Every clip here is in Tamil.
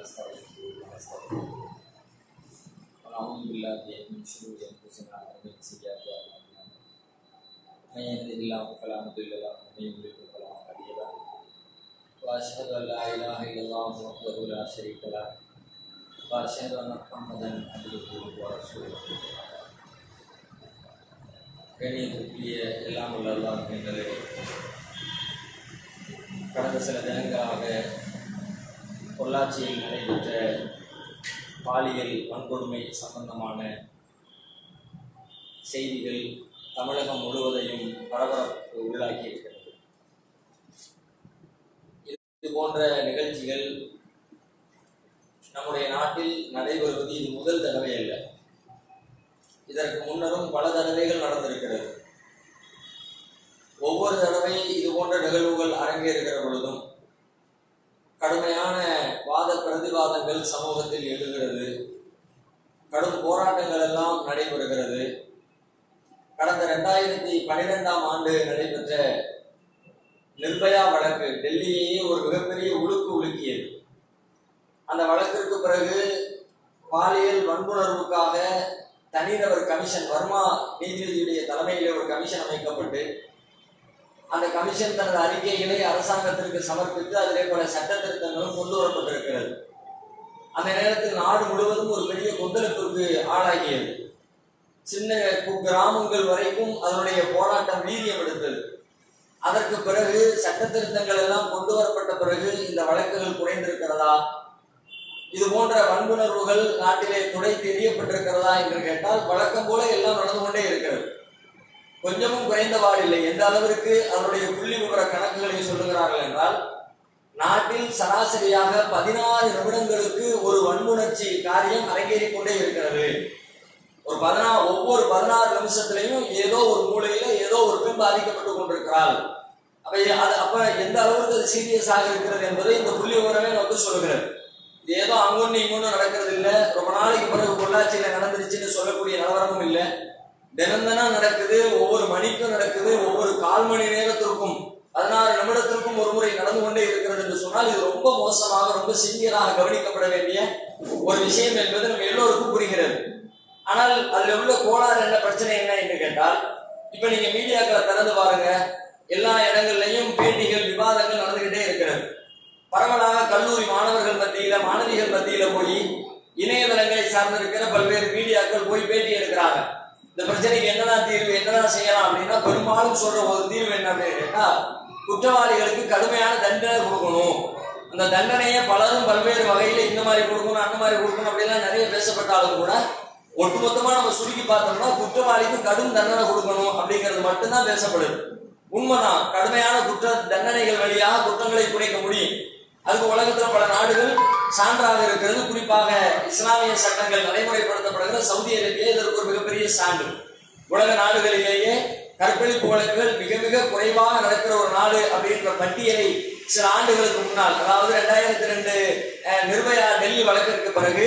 ونستعينه ونستغفره ونعوذ بالله من شرور انفسنا ومن سيئات اعمالنا من يهده الله فلا مضل له ومن يضلل فلا هادي له واشهد ان لا اله الا الله وحده لا شريك له واشهد ان محمدا عبده ورسوله கண்ணியத்திற்குரிய எல்லாம் உள்ள அல்லாஹ் என்பதே கடந்த சில தினங்களாக பொள்ளாச்சியில் நடைபெற்ற பாலியல் வன்கொடுமை சம்பந்தமான செய்திகள் தமிழகம் முழுவதையும் பரபரப்புக்கு உள்ளாக்கி இருக்கிறது. இது போன்ற நிகழ்ச்சிகள் நம்முடைய நாட்டில் நடைபெறுவது இது முதல் தடவை அல்ல. இதற்கு முன்னரும் பல தடவைகள் நடந்திருக்கிறது. ஒவ்வொரு தடவை இது போன்ற நிகழ்வுகள் அரங்கேறுகிற பொழுதும் கடுமையான வாத பிரதிவாதங்கள் சமூகத்தில் எழுகிறது. கடும் போராட்டங்கள் எல்லாம் நடைபெறுகிறது. கடந்த 2012ஆம் ஆண்டு நடைபெற்ற நிர்பயா வழக்கு டெல்லியையே ஒரு மிகப்பெரிய உலுக்கியது. அந்த வழக்கிற்கு பிறகு பாலியல் வன்புணர்வுக்காக தனிநபர் கமிஷன், வர்மா நீதிபதியுடைய தலைமையில் ஒரு கமிஷன் அமைக்கப்பட்டு அந்த கமிஷன் தனது அறிக்கைகளை அரசாங்கத்திற்கு சமர்ப்பித்து அதிலே பல சட்ட திருத்தங்களும் கொண்டு வரப்பட்டிருக்கிறது. அந்த நேரத்தில் நாடு முழுவதும் ஒரு பெரிய கொந்தளிப்பிற்கு ஆளாகியது. சின்ன கிராமங்கள் வரைக்கும் அதனுடைய போராட்டம் வீரியம் எடுத்தது. அதற்கு பிறகு சட்ட திருத்தங்கள் எல்லாம் கொண்டு வரப்பட்ட பிறகு இந்த வழக்குகள் குறைந்திருக்கிறதா, இது போன்ற வன்புணர்வுகள் நாட்டிலே துடை தெரியப்பட்டிருக்கிறதா என்று கேட்டால் வழக்கம் போல எல்லாம் நடந்து கொண்டே இருக்கிறது. கொஞ்சமும் குறைந்தபாடில்லை. எந்த அளவிற்கு அதனுடைய புள்ளி விவர கணக்குகளை சொல்லுகிறார்கள் என்றால், நாட்டில் சராசரியாக 16 நிமிடங்களுக்கு ஒரு வன்புணர்ச்சி காரியம் அரங்கேறிக் கொண்டே இருக்கிறது. ஒவ்வொரு 16 நிமிஷத்திலையும் ஏதோ ஒரு மூலையில ஏதோ ஒரு பெண் பாதிக்கப்பட்டு கொண்டிருக்கிறாள். அப்ப எந்த அளவுக்கு அது சீரியஸாக இருக்கிறது என்பதை இந்த புள்ளி விவரமே நமக்கு சொல்லுகிறது. இது ஏதோ அங்கொன்னு இங்கொன்னு நடக்கிறது இல்லை. ரொம்ப நாளைக்கு பிறகு பொள்ளாச்சியில நடந்துருச்சுன்னு சொல்லக்கூடிய நிலவரமும் இல்லை. தினம் நடக்குது. ஒவ்வொரு மணிக்கும் நடக்குது. ஒவ்வொரு 1/4 மணி நேரத்திற்கும் 16 நிமிடத்திற்கும் ஒரு முறை நடந்து கொண்டே இருக்கிறது என்று சொன்னால் இது ரொம்ப மோசமாக, ரொம்ப சிவியராக கவனிக்கப்பட வேண்டிய ஒரு விஷயம் என்பது நம்ம எல்லோருக்கும் புரிகிறது. ஆனால் அதுல உள்ள கோளாறு என்ன, பிரச்சனை என்ன என்று கேட்டால், இப்ப நீங்க மீடியாக்களை திறந்து பாருங்க, எல்லா இடங்கள்லையும் பேட்டிகள், விவாதங்கள் நடந்துகிட்டே இருக்கிறது. பரவலாக கல்லூரி மாணவர்கள் மத்தியில, மாணவிகள் மத்தியில போய் இணையதளங்களை சார்ந்திருக்கிற பல்வேறு மீடியாக்கள் போய் பேட்டி எடுக்கிறாங்க. இந்த பிரச்சனைக்கு என்னதான் தீர்வு, என்னதான் செய்யலாம் அப்படின்னா பெரும்பாலும் சொல்ற ஒரு தீர்வு என்ன அப்படின்னு கேட்டா, குற்றவாளிகளுக்கு கடுமையான தண்டனை கொடுக்கணும். அந்த தண்டனையை பலரும் பல்வேறு வகையில இந்த மாதிரி கொடுக்கணும், அந்த மாதிரி கொடுக்கணும் அப்படிலாம் நிறைய பேசப்பட்டாலும் கூட ஒட்டுமொத்தமா நம்ம சுருக்கி பார்த்தோம்னா குற்றவாளிக்கு கடும் தண்டனை கொடுக்கணும் அப்படிங்கிறது மட்டும்தான் பேசப்படுது. உண்மைதான், கடுமையான குற்ற தண்டனைகள் வழியாக குற்றங்களை குறைக்க முடியும். அதுக்கு உலகத்துல பல நாடுகள் சான்றாக இருக்கிறது. குறிப்பாக இஸ்லாமிய சட்டங்கள் நடைமுறைப்படுத்தப்படுகிற சவுதி அரேபியா இதற்கு ஒரு மிகப்பெரிய சான்று. உலக நாடுகளிலேயே கற்பழிப்பு வழக்குகள் மிக மிக குறைவாக நடக்கிற ஒரு நாடு அப்படின்ற பட்டியலை சில ஆண்டுகளுக்கு முன்னால், அதாவது 2002 நிர்பயா டெல்லி வழக்கிற்கு பிறகு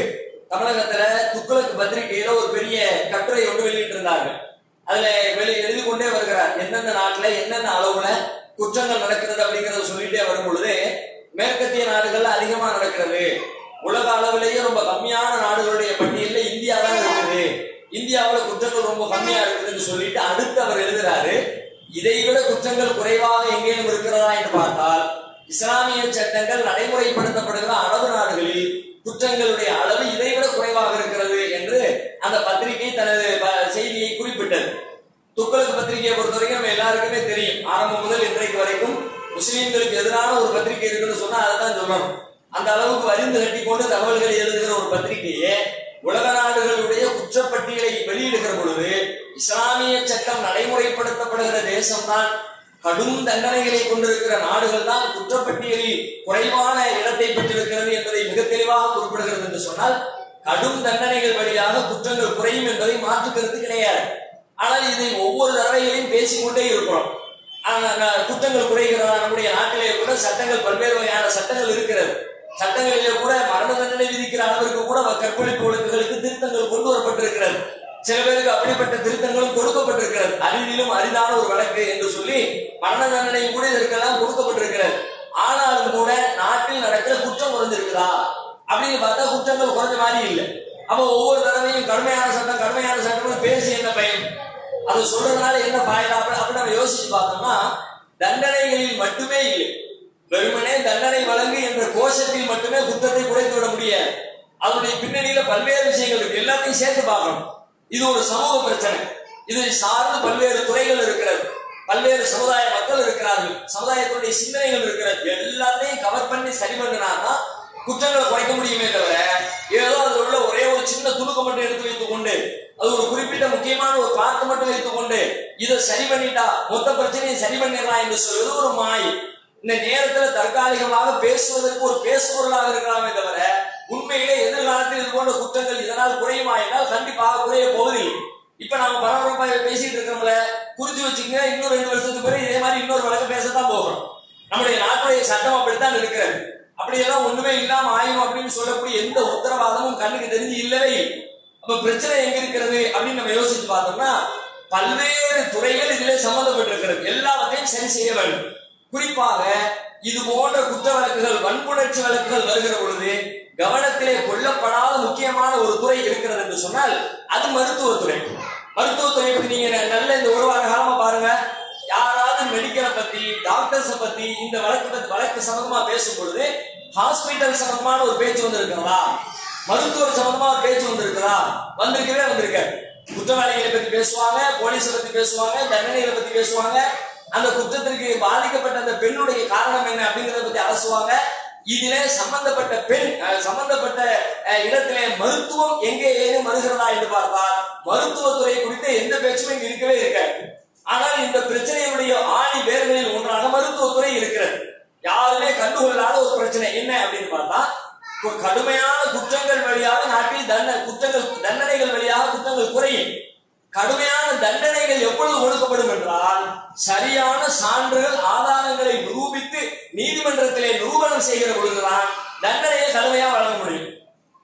தமிழகத்துல துக்ளக் பத்திரிகையில ஒரு பெரிய கட்டுரை ஒன்று வெளியிட்டு இருந்தார்கள். அதுல எழுதி கொண்டே வருகிறார், எந்தெந்த நாட்டுல என்னென்ன அளவுல குற்றங்கள் நடக்கிறது அப்படிங்கறத சொல்லிட்டே வரும் பொழுது, மேற்கத்திய நாடுகள்ல அதிகமா நடக்கிறது, உலக அளவிலேயே ரொம்ப கம்மியான நாடுகளுடைய பட்டியலில் இந்தியா தான் இருக்குது, இந்தியாவில் குற்றங்கள் ரொம்ப கம்மியா இருக்குதுன்னு சொல்லிட்டு அடுத்து அவர் எழுதுறாரு, இதை விட குற்றங்கள் குறைவாக எங்கேயும் இருக்கிறதா என்று பார்த்தால் இஸ்லாமிய சட்டங்கள் நடைமுறைப்படுத்தப்படுகிற அரபு நாடுகளில் குற்றங்களுடைய அளவு இதை விட குறைவாக இருக்கிறது என்று அந்த பத்திரிகை தனது செய்தியை குறிப்பிட்டது. துக்ளக் பத்திரிகையை பொறுத்தவரைக்கும் நம்ம எல்லாருக்குமே தெரியும், ஆரம்பம் முதல் இன்றைக்கு வரைக்கும் முஸ்லீம்களுக்கு எதிரான ஒரு பத்திரிகை இருக்குன்னு சொன்னா அதைத்தான் சொல்லணும். அந்த அளவுக்கு வரிந்து கட்டி கொண்டு தகவல்களை எழுதுகிற ஒரு பத்திரிகையே உலக நாடுகளுடைய குற்றப்பட்டியலை வெளியிடுகிற பொழுது இஸ்லாமிய சட்டம் நடைமுறைப்படுத்தப்படுகிற தேசம்தான், கடும் தண்டனைகளை கொண்டிருக்கிற நாடுகள் தான் குற்றப்பட்டியலில் குறைவான இடத்தை பெற்றிருக்கிறது என்பதை மிக தெளிவாக குறிப்பிடுகிறது என்று சொன்னால், கடும் தண்டனைகள் வழியாக குற்றங்கள் குறையும் என்பதை மாற்றுக்கிறது கிடையாது. ஆனால் இதை ஒவ்வொரு தடவைகளையும் பேசிக்கொண்டே இருக்கிறோம். குற்றங்கள் குறைகிறதா? நம்முடைய நாட்டிலே கூட சட்டங்கள், பல்வேறு வகையான சட்டங்கள் இருக்கிறது. சட்டங்களிலே கூட மரண தண்டனை விதிக்கிற அளவிற்கு கூட கற்பழிப்பு வழக்குகளுக்கு திருத்தங்கள் கொண்டு வரப்பட்டிருக்கிறது. சில பேருக்கு அப்படிப்பட்ட திருத்தங்களும் கொடுக்கப்பட்டிருக்கிறது. அரிதிலும் அரிதான ஒரு வழக்கு என்று சொல்லி மரண தண்டனையும் கூட இதற்கெல்லாம் கொடுக்கப்பட்டிருக்கிறது. ஆனாலும் கூட நாட்டில் நடக்கிற குற்றம் குறைஞ்சிருக்குதா அப்படின்னு பார்த்தா குற்றங்கள் குறைஞ்ச மாதிரி இல்லை. அப்ப ஒவ்வொரு தடவையும் கடுமையான சட்டம் பேசி என்ன பயன், அது சொல்றதுனால என்ன பாயலா அப்படி நம்ம யோசிச்சு பார்த்தோம்னா தண்டனைகளில் மட்டுமே இல்லை, வெறுமனே தண்டனை வழங்கு என்ற கோஷத்தில் மட்டுமே குற்றத்தை குறைத்து விட முடியாது. அதனுடைய பின்னணியில பல்வேறு விஷயங்கள் இருக்கு, எல்லாத்தையும் சேர்த்து பார்க்கணும். இது ஒரு சமூக பிரச்சனை, இதை சார்ந்து பல்வேறு துறைகள் இருக்கிறது, பல்வேறு சமுதாய மக்கள் இருக்கிறார்கள், சமுதாயத்துடைய சிந்தனைகள் இருக்கிறது. எல்லாத்தையும் கவர் பண்ணி சரி பண்ணினாதான் குற்றங்களை குறைக்க முடியுமே தவிர ஏதோ அது உள்ள ஒரே ஒரு சின்ன துணுக்கம் மட்டும் எடுத்து வைத்துக் கொண்டு அது ஒரு குறிப்பிட்ட முக்கியமான ஒரு பார்த்து மட்டும் வைத்துக் கொண்டு இதை சரி பண்ணிட்டா மொத்த பிரச்சனையை சரி பண்ணிடலாம் என்று சொல்வது ஒரு மாய். இந்த நேரத்தில் தற்காலிகமாக பேசுவதற்கு ஒரு பேசுபொருளாக இருக்கலாமே தவிர உண்மையிலே எதிர்காலத்தில் இது போன்ற குற்றங்கள் இதனால் குறையுமா என்றால் கண்டிப்பாக குறைய போவதில்லை. இப்ப நாம பரபரப்பாக பேசிட்டு இருக்கிறோம்ல, குறிச்சு வச்சுங்க, இன்னும் 2 வருஷத்துக்கு பிறகு இதே மாதிரி இன்னொரு வழக்கு பேசத்தான் போகிறோம். நம்முடைய நாட்டுடைய சட்டம் அப்படித்தான் இருக்கிறது. அப்படியெல்லாம் ஒண்ணுமே இல்லாம ஆயும் அப்படின்னு சொல்லக்கூடிய எந்த உத்தரவாதமும் கண்ணுக்கு தெரிஞ்சு இல்லவே. அப்ப பிரச்சனை எங்க இருக்கிறது அப்படின்னு நம்ம யோசிச்சு பார்த்தோம்னா பல்வேறு துறைகள் இதிலே சம்பந்தப்பட்டிருக்கிறது, எல்லாவற்றையும் சரி செய்ய வேண்டும். குறிப்பாக இது போன்ற குற்ற வழக்குகள், வன்புணர்ச்சி வழக்குகள் வருகிற பொழுது கவனத்திலே கொள்ளப்படாத முக்கியமான ஒரு துறை இருக்கிறது என்று சொன்னால் அது மருத்துவத்துறை. மருத்துவத்துறை பத்தி நீங்க நல்ல இந்த ஒரு வார காலமா பாருங்க, யாராவது மெடிக்கலை பத்தி டாக்டர்ஸை பத்தி இந்த வழக்கு சம்பந்தமா பேசும் பொழுது ஹாஸ்பிட்டல் சம்பந்தமான ஒரு பேச்சு வந்திருக்கிறதா, மருத்துவர் சம்பந்தமா ஒரு பேச்சு வந்திருக்கிறதா, வந்திருக்க. குற்றவாளிகளை பத்தி பேசுவாங்க, போலீஸை பத்தி பேசுவாங்க, தண்டனைகளை பத்தி பேசுவாங்க, அந்த குற்றத்திற்கு பாதிக்கப்பட்ட அந்த பெண்ணுடைய காரணம் என்ன அப்படிங்கறத பத்தி அலசுவாங்க. இதிலே சம்பந்தப்பட்ட பெண் சம்பந்தப்பட்ட இடத்திலே மருத்துவம் எங்கே ஏது வருகிறதா என்று பார்த்தால் மருத்துவத்துறை குறித்த எந்த பேச்சும் இங்கு இருக்கவே இருக்காது. ஆனால் இந்த பிரச்சனையுடைய ஆணி வேர்களில் ஒன்றாக மருத்துவத்துறை இருக்கிறது. யாருமே கண்டுகொள்ளாத ஒரு பிரச்சனை என்ன அப்படின்னு பார்த்தா கடுமையான குற்றங்கள் வழியாக நாட்டில் தண்டனைகள் வழியாக குற்றங்கள் குறையும். கடுமையான தண்டனைகள் எப்பொழுது ஒடுக்கப்படும் என்றால் சரியான சான்றுகள் ஆதாரங்களை நிரூபித்து நீதிமன்றத்திலே நிரூபணம் செய்கிற பொழுதுதான் தண்டனையை கடுமையாக வழங்க முடியும்.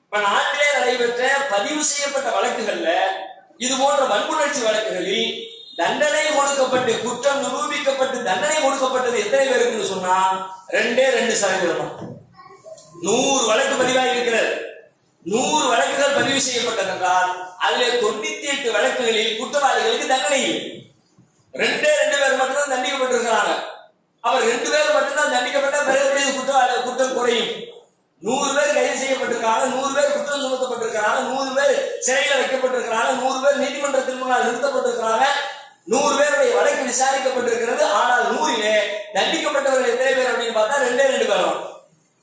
இப்ப நாட்டிலே நடைபெற்ற பதிவு செய்யப்பட்ட வழக்குகள்ல இது போன்ற வன்புணர்ச்சி வழக்குகளில் தண்டனை கொடுக்கப்பட்டு குற்றம் நிரூபிக்கப்பட்டு தண்டனை கொடுக்கப்பட்டது எத்தனை பேருக்கு சொன்னா 2% 100 வழக்கு பதிவாகி இருக்கிறது. 100 வழக்குகள் பதிவு செய்யப்பட்டது என்றால் அதில் 98 வழக்குகளில் குற்றவாளிகளுக்கு தண்டனை இல்லை. 2 பேர் மட்டும்தான் தண்டிக்கப்பட்டிருக்கிறாங்க. அவர் 2 பேர் மட்டும்தான் தண்டிக்கப்பட்ட பிறகு குற்றம் குறையும். 100 பேர் கைது செய்யப்பட்டிருக்காங்க, 100 பேர் குற்றம் சுமத்தப்பட்டிருக்கிறாங்க, 100 பேர் சிறையில் வைக்கப்பட்டிருக்கிறாங்க, 100 பேர் நீதிமன்றத்தின் முன்னால் நிறுத்தப்பட்டிருக்கிறாங்க, 100 பேருடைய வழக்கு விசாரிக்கப்பட்டிருக்கிறது. ஆனால் 100லே தண்டிக்கப்பட்டவர்கள் எத்தனை பேர் அப்படின்னு பார்த்தா 2 பேர்.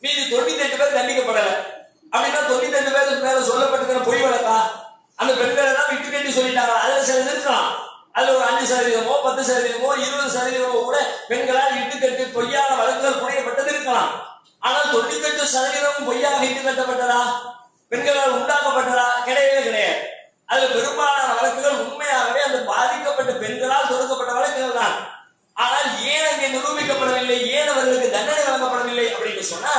மீதி 98 பேர் தண்டிக்கப்படல. அப்படின்னா 98 பேருக்கு மேல சொல்லப்பட்டிருக்கிற பொய் வழக்கா அந்த பெண்கள் எல்லாம் விட்டு கட்டி சொல்லிட்டாங்க. அதுல சில இருக்கலாம், அதுல ஒரு 5%, 10%, 20% கூட பெண்களால் இட்டு கட்டி பொய்யான வழக்குகள் புனையப்பட்டது இருக்கலாம். ஆனால் 98% பொய்யாக இட்டு கட்டப்பட்டதா, பெண்களால் உண்டாக்கப்பட்டதா? கிடையவே கிடையாது. அதுல பெரும்பாலான வழக்குகள் உண்மையாகவே அந்த பாதிக்கப்பட்ட பெண்களால் தொடுக்கப்பட்ட வழக்குகள் தான். ஆனால் ஏன் அங்கே நிரூபிக்கப்படவில்லை, ஏன் அவர்களுக்கு தண்டனை வழங்கப்படவில்லை அப்படின்னு சொன்னா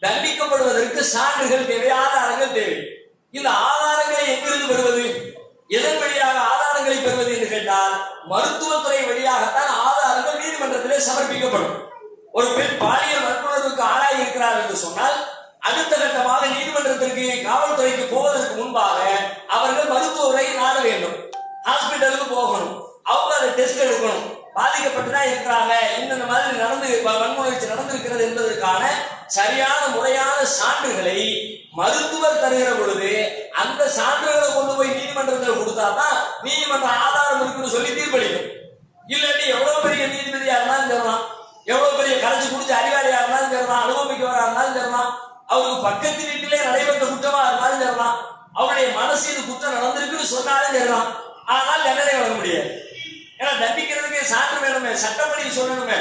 தண்டிக்கப்படுவதற்கு சான்றுகள் தேவை, ஆதாரங்கள் தேவை. இந்த ஆதாரங்களை எங்கிருந்து பெறுவது, எதன் வழியாக ஆதாரங்களை பெறுவது என்று கேட்டால் மருத்துவத்துறை வழியாகத்தான் ஆதாரங்கள் நீதிமன்றத்திலே சமர்ப்பிக்கப்படும். ஒரு பெண் பாலியல் வன்புணர்வுக்கு ஆளாகி இருக்கிறார் என்று சொன்னால் அடுத்த கட்டமாக நீதிமன்றத்திற்கு காவல்துறைக்கு போவதற்கு முன்பாக அவர்கள் மருத்துவரை நாட வேண்டும், ஹாஸ்பிட்டலுக்கு போகணும், அவங்க அதை டெஸ்ட் எடுக்கணும், பாதிக்கப்பட்டுதான் இருக்கிறாங்க, இந்த மாதிரி வன்முறைச்சி நடந்திருக்கிறது என்பதற்கான சரியான முறையான சான்றுகளை மருத்துவர் தருகிற பொழுது அந்த சான்றுகளை கொண்டு போய் நீதிமன்றத்தில் கொடுத்தாதான் நீதிமன்ற ஆதாரம் இருக்குன்னு சொல்லி தீர்ப்பளிக்கும். இல்லாட்டி எவ்வளவு பெரிய நீதிபதியா இருந்தாலும் தரலாம், எவ்வளவு பெரிய கரைச்சி குடிச்ச அறிவாளியா இருந்தாலும் தரலாம், அனுபவிக்கவரா இருந்தாலும் தரலாம், அவருக்கு பக்கத்து வீட்டிலே நடைபெற்ற குற்றமா இருந்தாலும் தரலாம், அவருடைய மனசு இது குற்றம் நடந்திருக்குன்னு சொன்னாலும் தரலாம். ஆனால் தண்டனை வழங்க முடியாது. ஏன்னா தண்டிக்கிறதுக்கு சான்று வேணுமே, சட்டப்படி சொல்லணுமே.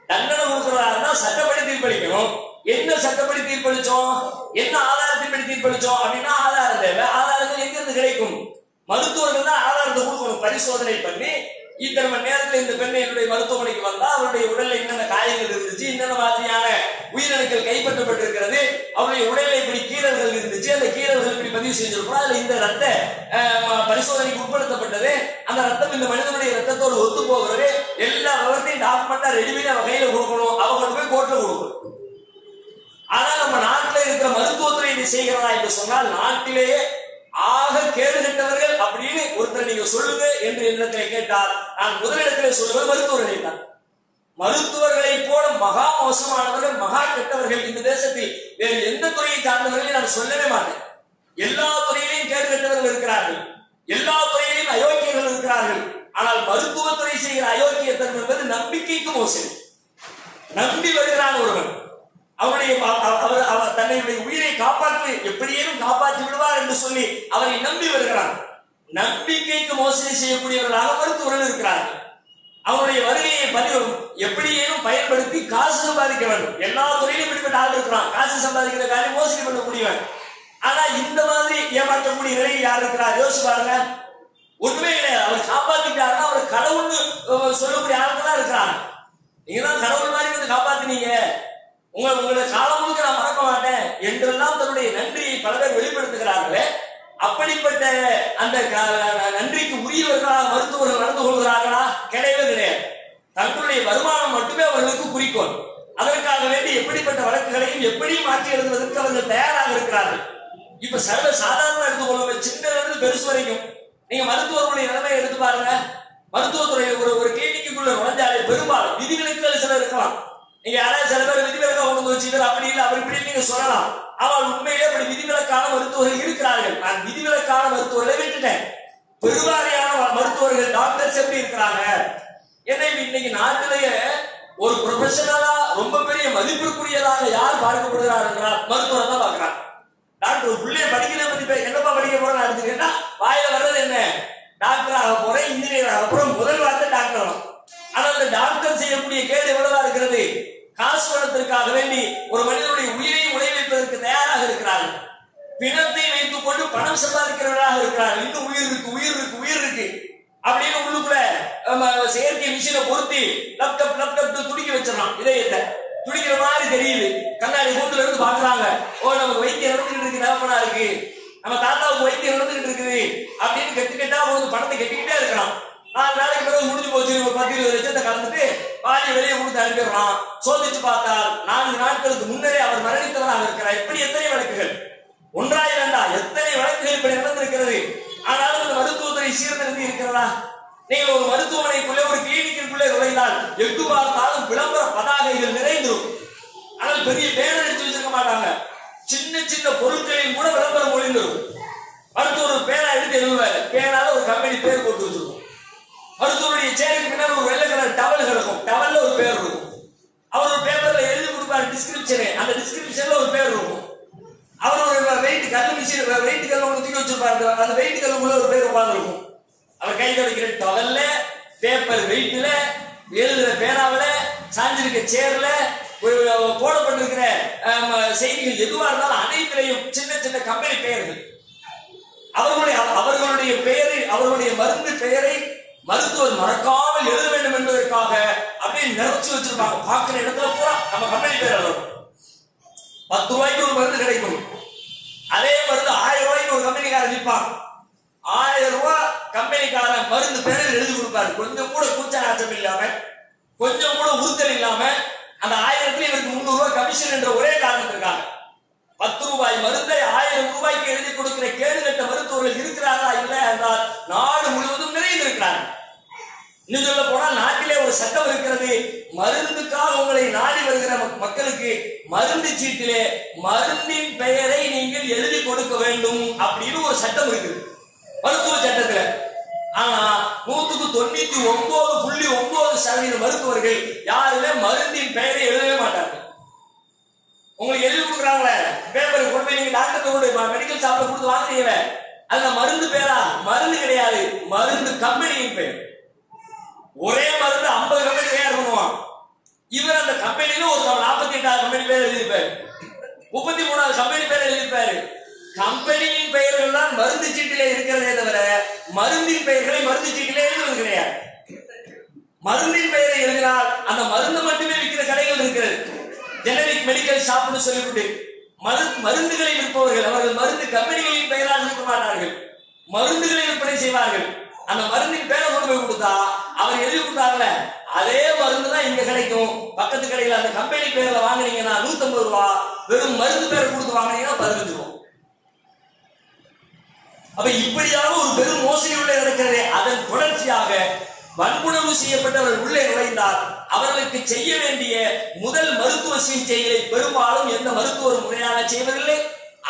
தண்டனை கொடுக்கிறதா இருந்தா சட்டப்படி தீர்ப்பளிக்கணும். என்ன சட்டப்படி தீர்ப்பளிச்சோம், என்ன ஆதாரத்தின்படி தீர்ப்பளிச்சோம் அப்படின்னா ஆதாரம் தேவை. ஆதாரங்கள் எங்கிருந்து கிடைக்கும்? மருத்துவர்கள் தான் ஆதாரத்தை கொடுக்கணும். பரிசோதனை பண்ணி இத்தனை மணி நேரத்தில் இந்த பெண் என்னுடைய மருத்துவமனைக்கு வந்தா அவருடைய உடல்ல என்னென்ன காயங்கள் இருந்துச்சு, என்னென்ன மாதிரியான உயிரணுக்கள் கைப்பற்றப்பட்டிருக்கிறது, அவருடைய உடலில் இப்படி கீறல்கள் இருந்துச்சு, அந்த கீறல்கள் இப்படி பதிவு செஞ்சிருக்கோம், அதுல இந்த ரத்த பரிசோதனைக்கு உட்படுத்தப்பட்டது, அந்த ரத்தம் இந்த மனிதனுடைய ரத்தத்தோடு ஒத்து போகிறது, எல்லா விவரத்தையும் டாக்குமெண்டா ரெடி பண்ணி அவ கையில கொடுக்கணும், அவங்க போய் கோர்ட்ல கொடுக்கணும். ஆனா நம்ம நாட்டுல இருக்கிற மருத்துவத்துறை இதை செய்கிறதா என்று சொன்னால் நாட்டிலேயே ஆக கேடு கட்டவர்கள் அப்படின்னு ஒருத்தர் நீங்க சொல்லுங்க என்று என்னிடத்திலே கேட்டால் நான் முதலிடத்திலே சொல்லுவது மருத்துவர்களை தான். மருத்துவர்களை போல மகா மோசமானவர்கள், மகா கெட்டவர்கள் இந்த தேசத்தில் வேறு எந்த துறையை சார்ந்தவர்களையும் நான் சொல்லவே மாட்டேன். எல்லா துறையிலையும் கேடு கட்டவர்கள் இருக்கிறார்கள், எல்லா துறையிலையும் அயோக்கியர்கள் இருக்கிறார்கள். ஆனால் மருத்துவத்துறை செய்கிற அயோக்கியத்தனம் என்பது நம்பிக்கைக்கு மோசடி. நம்பி வருகிறான் ஒருவன், அவருடைய தன்னுடைய உயிரை காப்பாற்றி எப்படியேனும் காப்பாற்றி விடுவார் என்று சொல்லி அவரை நம்பி வருகிறான். நம்பிக்கைக்கு மோசடி செய்யக்கூடியவர்களாக மருத்துவர்கள் இருக்கிறார்கள். அவருடைய வருகையை எப்படியேனும் பயன்படுத்தி காசு சம்பாதிக்க வேண்டும். எல்லா துறையிலும் இப்படிப்பட்ட ஆள் இருக்கிறான், காசு சம்பாதிக்கிற காரியம் மோசடி பண்ணக்கூடியவன். ஆனா இந்த மாதிரி ஏமாற்றக்கூடிய நிலையில் யார் இருக்கிறார் யோசிச்சு பாருங்க. ஒண்ணுமே கிடையாது. அவர் காப்பாத்திட்டாருன்னா அவர் கடவுள்னு சொல்லக்கூடிய ஆளுக்கு தான் இருக்கிறாங்க. நீங்க தான் கடவுள் மாதிரி வந்து காப்பாத்தினீங்க, உங்களை காலம் முழுக்க நான் மறக்க மாட்டேன் என்றெல்லாம் தன்னுடைய நன்றியை பல பேர் வெளிப்படுத்துகிறார்களே, அப்படிப்பட்ட அந்த நன்றிக்கு உரியவர்களாக மருத்துவர்கள் நடந்து கொள்கிறார்களா? கிடையவே கிடையாது. தங்களுடைய வருமானம் மட்டுமே அவர்களுக்கு குறிக்கோள். அதற்காக வேண்டி எப்படிப்பட்ட வழக்குகளையும் எப்படி மாற்றி எழுதுவதற்கு அவர்கள் தயாராக இருக்கிறார்கள். இப்ப சர்வ சாதாரண எடுத்துக்கொள்ளுங்க, சின்னதிலிருந்து பெருசு வரைக்கும் நீங்க மருத்துவர்களுடைய நிலைமையை எடுத்து பாருங்க. மருத்துவத்துறை ஒரு கிளினிக்குள்ள நுழைஞ்சாலே பெரும்பாலும் விதிவிலக்குகள் சில இருக்கலாம். நீங்க யாராவது சில பேர் விதிவிலக்கா கொண்டு வச்சுக்கிறார், அப்படி இல்லை அப்படி இப்படி நீங்க சொல்லலாம். ஆனால் உண்மையிலே அப்படி விதிவிலக்கான மருத்துவர்கள் இருக்கிறார்கள். நான் விதிவிலக்கான மருத்துவர்களை விட்டுட்டேன். பெருவாரியான மருத்துவர்கள் டாக்டர்ஸ் எப்படி இருக்கிறாங்க? ஏன்னா இன்னைக்கு நாட்டிலேயே ஒரு ப்ரொஃபஷனலா ரொம்ப பெரிய மதிப்பிற்குரியதாக யார் பார்க்கப்படுகிறார் என்றால் மருத்துவரை தான் பார்க்கிறார். டாக்டர் பிள்ளைய படிக்கிறத பத்தி என்னப்பா படிக்க போறேன்னு எடுத்துக்கிட்டா வாயில வர்றது என்ன? டாக்டர் ஆக போறேன், இன்ஜினியர் ஆக போறேன், முதல் வார்த்தை டாக்டர். ஆனால் அந்த டாக்டர் செய்யக்கூடிய கேடு எவ்வளவா இருக்கிறது? காசு பணத்திற்காக வேண்டி ஒரு மனிதனுடைய உயிரை உழைப்பதற்கு தயாராக இருக்கிறார்கள். பிணத்தை வைத்துக் கொண்டு பணம் சம்பாதிக்கிறவர்களாக இருக்கிறார்கள். இன்னும் உயிர் இருக்கு, உயிர் இருக்கு, உயிர் இருக்கு அப்படின்னு உள்ளுக்குள்ள செயற்கை மிஷினை பொருத்தி லேப்டாப் துடிக்க வச்சிடலாம். இதயத்தை துடிக்கிற மாதிரி தெரியுது. கண்ணாடி கூட்டுல இருந்து பாக்குறாங்க, ஓ நமக்கு வைத்தியம் நடந்துகிட்டு இருக்கு, நிலப்பனா இருக்கு, நம்ம தாத்தாவுக்கு வைத்தியம் நடந்துகிட்டு இருக்குது அப்படின்னு கெட்டுக்கிட்டா உங்களுக்கு பணத்தை கெட்டிக்கிட்டே இருக்கலாம். 4 நாளைக்கு பிறகு முடிஞ்சு போச்சு, ஒரு 10-20 லட்சத்தை கலந்துட்டு பாதி வெளியே கொடுத்து அனுப்பிடுறான். சோதிச்சு பார்த்தால் 4 நாட்களுக்கு முன்னரே அவர் மரணித்தவராக இருக்கிறார். இப்படி எத்தனை வழக்குகள், ஒன்றாய் வேண்டாம் எத்தனை வழக்குகள் இப்படி நடந்திருக்கிறது. ஆனாலும் இந்த மருத்துவத்துறை சீர்திருத்தி இருக்கிறதா? நீங்கள் ஒரு மருத்துவமனைக்குள்ளே ஒரு கிளினிக்கிற்குள்ளே நுழைந்தால் எங்கு பார்த்தாலும் விளம்பர பதாகைகள் நிறைந்துடும். ஆனால் பெரிய பேனர் அடிச்சு வச்சிருக்க மாட்டாங்க. சின்ன சின்ன பொருட்களில் கூட விளம்பரம் ஒளிந்துடும். மருத்துவர் பேனா எடுத்து எழுதுவாரு, பேனால ஒரு கம்பெனி பேர் போட்டு வச்சிருக்கும். மருத்துவருடைய சேருக்கு பின்னால் ஒரு வெள்ளை கலர் டவல் கிடக்கும், டவல்ல ஒரு பேர் இருக்கும். அவர் ஒரு பேப்பர்ல எழுதி கொடுப்பாரு டிஸ்கிரிப்ஷனு, அந்த டிஸ்கிரிப்ஷன்ல ஒரு பேர் இருக்கும். அவர் ஒரு வெயிட் கல் மிஷின் வெயிட் கல் ஒன்று தூக்கி வச்சிருப்பாரு, அந்த வெயிட் கல்லுக்குள்ள ஒரு பேர் உட்கார்ந்து இருக்கும். அவர் கை கிடைக்கிற டவல்ல, பேப்பர் வெயிட்ல, எழுதுற பேனாவில, சாஞ்சிருக்க சேர்ல, போடப்பட்டிருக்கிற செய்திகள் எதுவா இருந்தாலும் அனைத்திலையும் சின்ன சின்ன கம்பெனி பெயர்கள், அவர்களுடைய பெயரை, அவர்களுடைய மருந்து பெயரை மருத்துவர் மறக்காமல் எழுத வேண்டும் என்பதற்காக அப்படியே நிறைச்சு வச்சிருப்பாங்க. பார்க்கிற இடத்துல பூரா நம்ம கம்பெனி பேர் எழுதும். 10 ரூபாய்க்கு ஒரு மருந்து கிடைக்கும். அதே மருந்து 1000 ரூபாய்க்கு ஒரு கம்பெனிக்காரன் விற்பான். 1000 ரூபாய் கம்பெனிக்காரன் மருந்து பேரில் எழுதி கொடுப்பாரு. கொஞ்சம் கூட கூச்ச நாச்சம் இல்லாம, கொஞ்சம் கூட உறுத்தல் இல்லாம, அந்த 1000த்துல இவருக்கு 300 ரூபாய் கமிஷன் என்ற ஒரே காரணத்திற்காக 10 ரூபாய் மருந்தை 1000 ரூபாய்க்கு எழுதி கொடுக்கிற கேடுகட்ட மருத்துவர்கள் இருக்கிறார்களா இல்லை என்றால் நாடு முழுவதும் நிறைந்திருக்கிறார்கள். இன்னும் சொல்ல போனால் நாட்டிலே ஒரு சட்டம் இருக்கிறது, மருந்துக்காக உங்களை நாடி வருகிற மக்களுக்கு மருந்து சீட்டிலே மருந்தின் பெயரை நீங்கள் எழுதி கொடுக்க வேண்டும் அப்படின்னு ஒரு சட்டம் இருக்குது மருத்துவ சட்டத்துல. ஆனா 99.9% மருத்துவர்கள் யாருமே மருந்தின் பெயரை எழுதவே மாட்டார்கள். உங்களுக்கு எழுதி கொடுக்குறாங்களே பேப்பர் கொண்டு போய் நீங்க டாக்டர் கொண்டு மெடிக்கல் ஷாப்ல கொடுத்து வாங்குறீங்க, அந்த மருந்து பேரா? மருந்து கிடையாது, மருந்து கம்பெனியின் பெயர். ஒரே மருந்து 50 கம்பெனி தயார் பண்ணுவான். இவர் அந்த கம்பெனியில ஒரு 48வது கம்பெனி பேர் எழுதியிருப்பாரு, 33வது கம்பெனி பேர் எழுதியிருப்பாரு. கம்பெனியின் பெயர்கள் தான் மருந்து சீட்டிலே இருக்கிறதே தவிர மருந்தின் பெயர்களை மருந்து சீட்டிலே எழுதுவது கிடையாது. மருந்தின் பெயரை எழுதினால் அந்த மருந்து மட்டுமே விற்கிற கடைகள் இருக்கிறது, ஜெனரிக் மெடிக்கல் ஷாப்னு சொல்லிவிட்டு. மருந்துகளை விற்பவர்கள் அவர்கள் மருந்து கம்பெனிகளின் பெயரால் விற்க மாட்டார்கள், மருந்துகளை விற்பனை செய்வார்கள். அந்த மருந்தின் பேரை கொண்டு போய் கொடுத்தா அவர் எழுதி கொடுத்தாங்கல்ல அதே மருந்து தான் இங்க கிடைக்கும். பக்கத்து கடையில் அந்த கம்பெனி பேர்ல வாங்குனீங்கன்னா 150 ரூபா, வெறும் மருந்து பேர் கொடுத்து வாங்குனீங்கன்னா 15 ரூபா. அப்ப இப்படியாக ஒரு பெரும் மோசடி உள்ள இருக்கிறது. அதன் தொடர்ச்சியாக வன்புணர்வு செய்யப்பட்டவர்கள் உள்ளே நுழைந்தால் அவர்களுக்கு செய்ய வேண்டிய முதல் மருத்துவ சிகிச்சைகளை பெரும்பாலும் எந்த மருத்துவர் முறையாக செய்வதில்லை,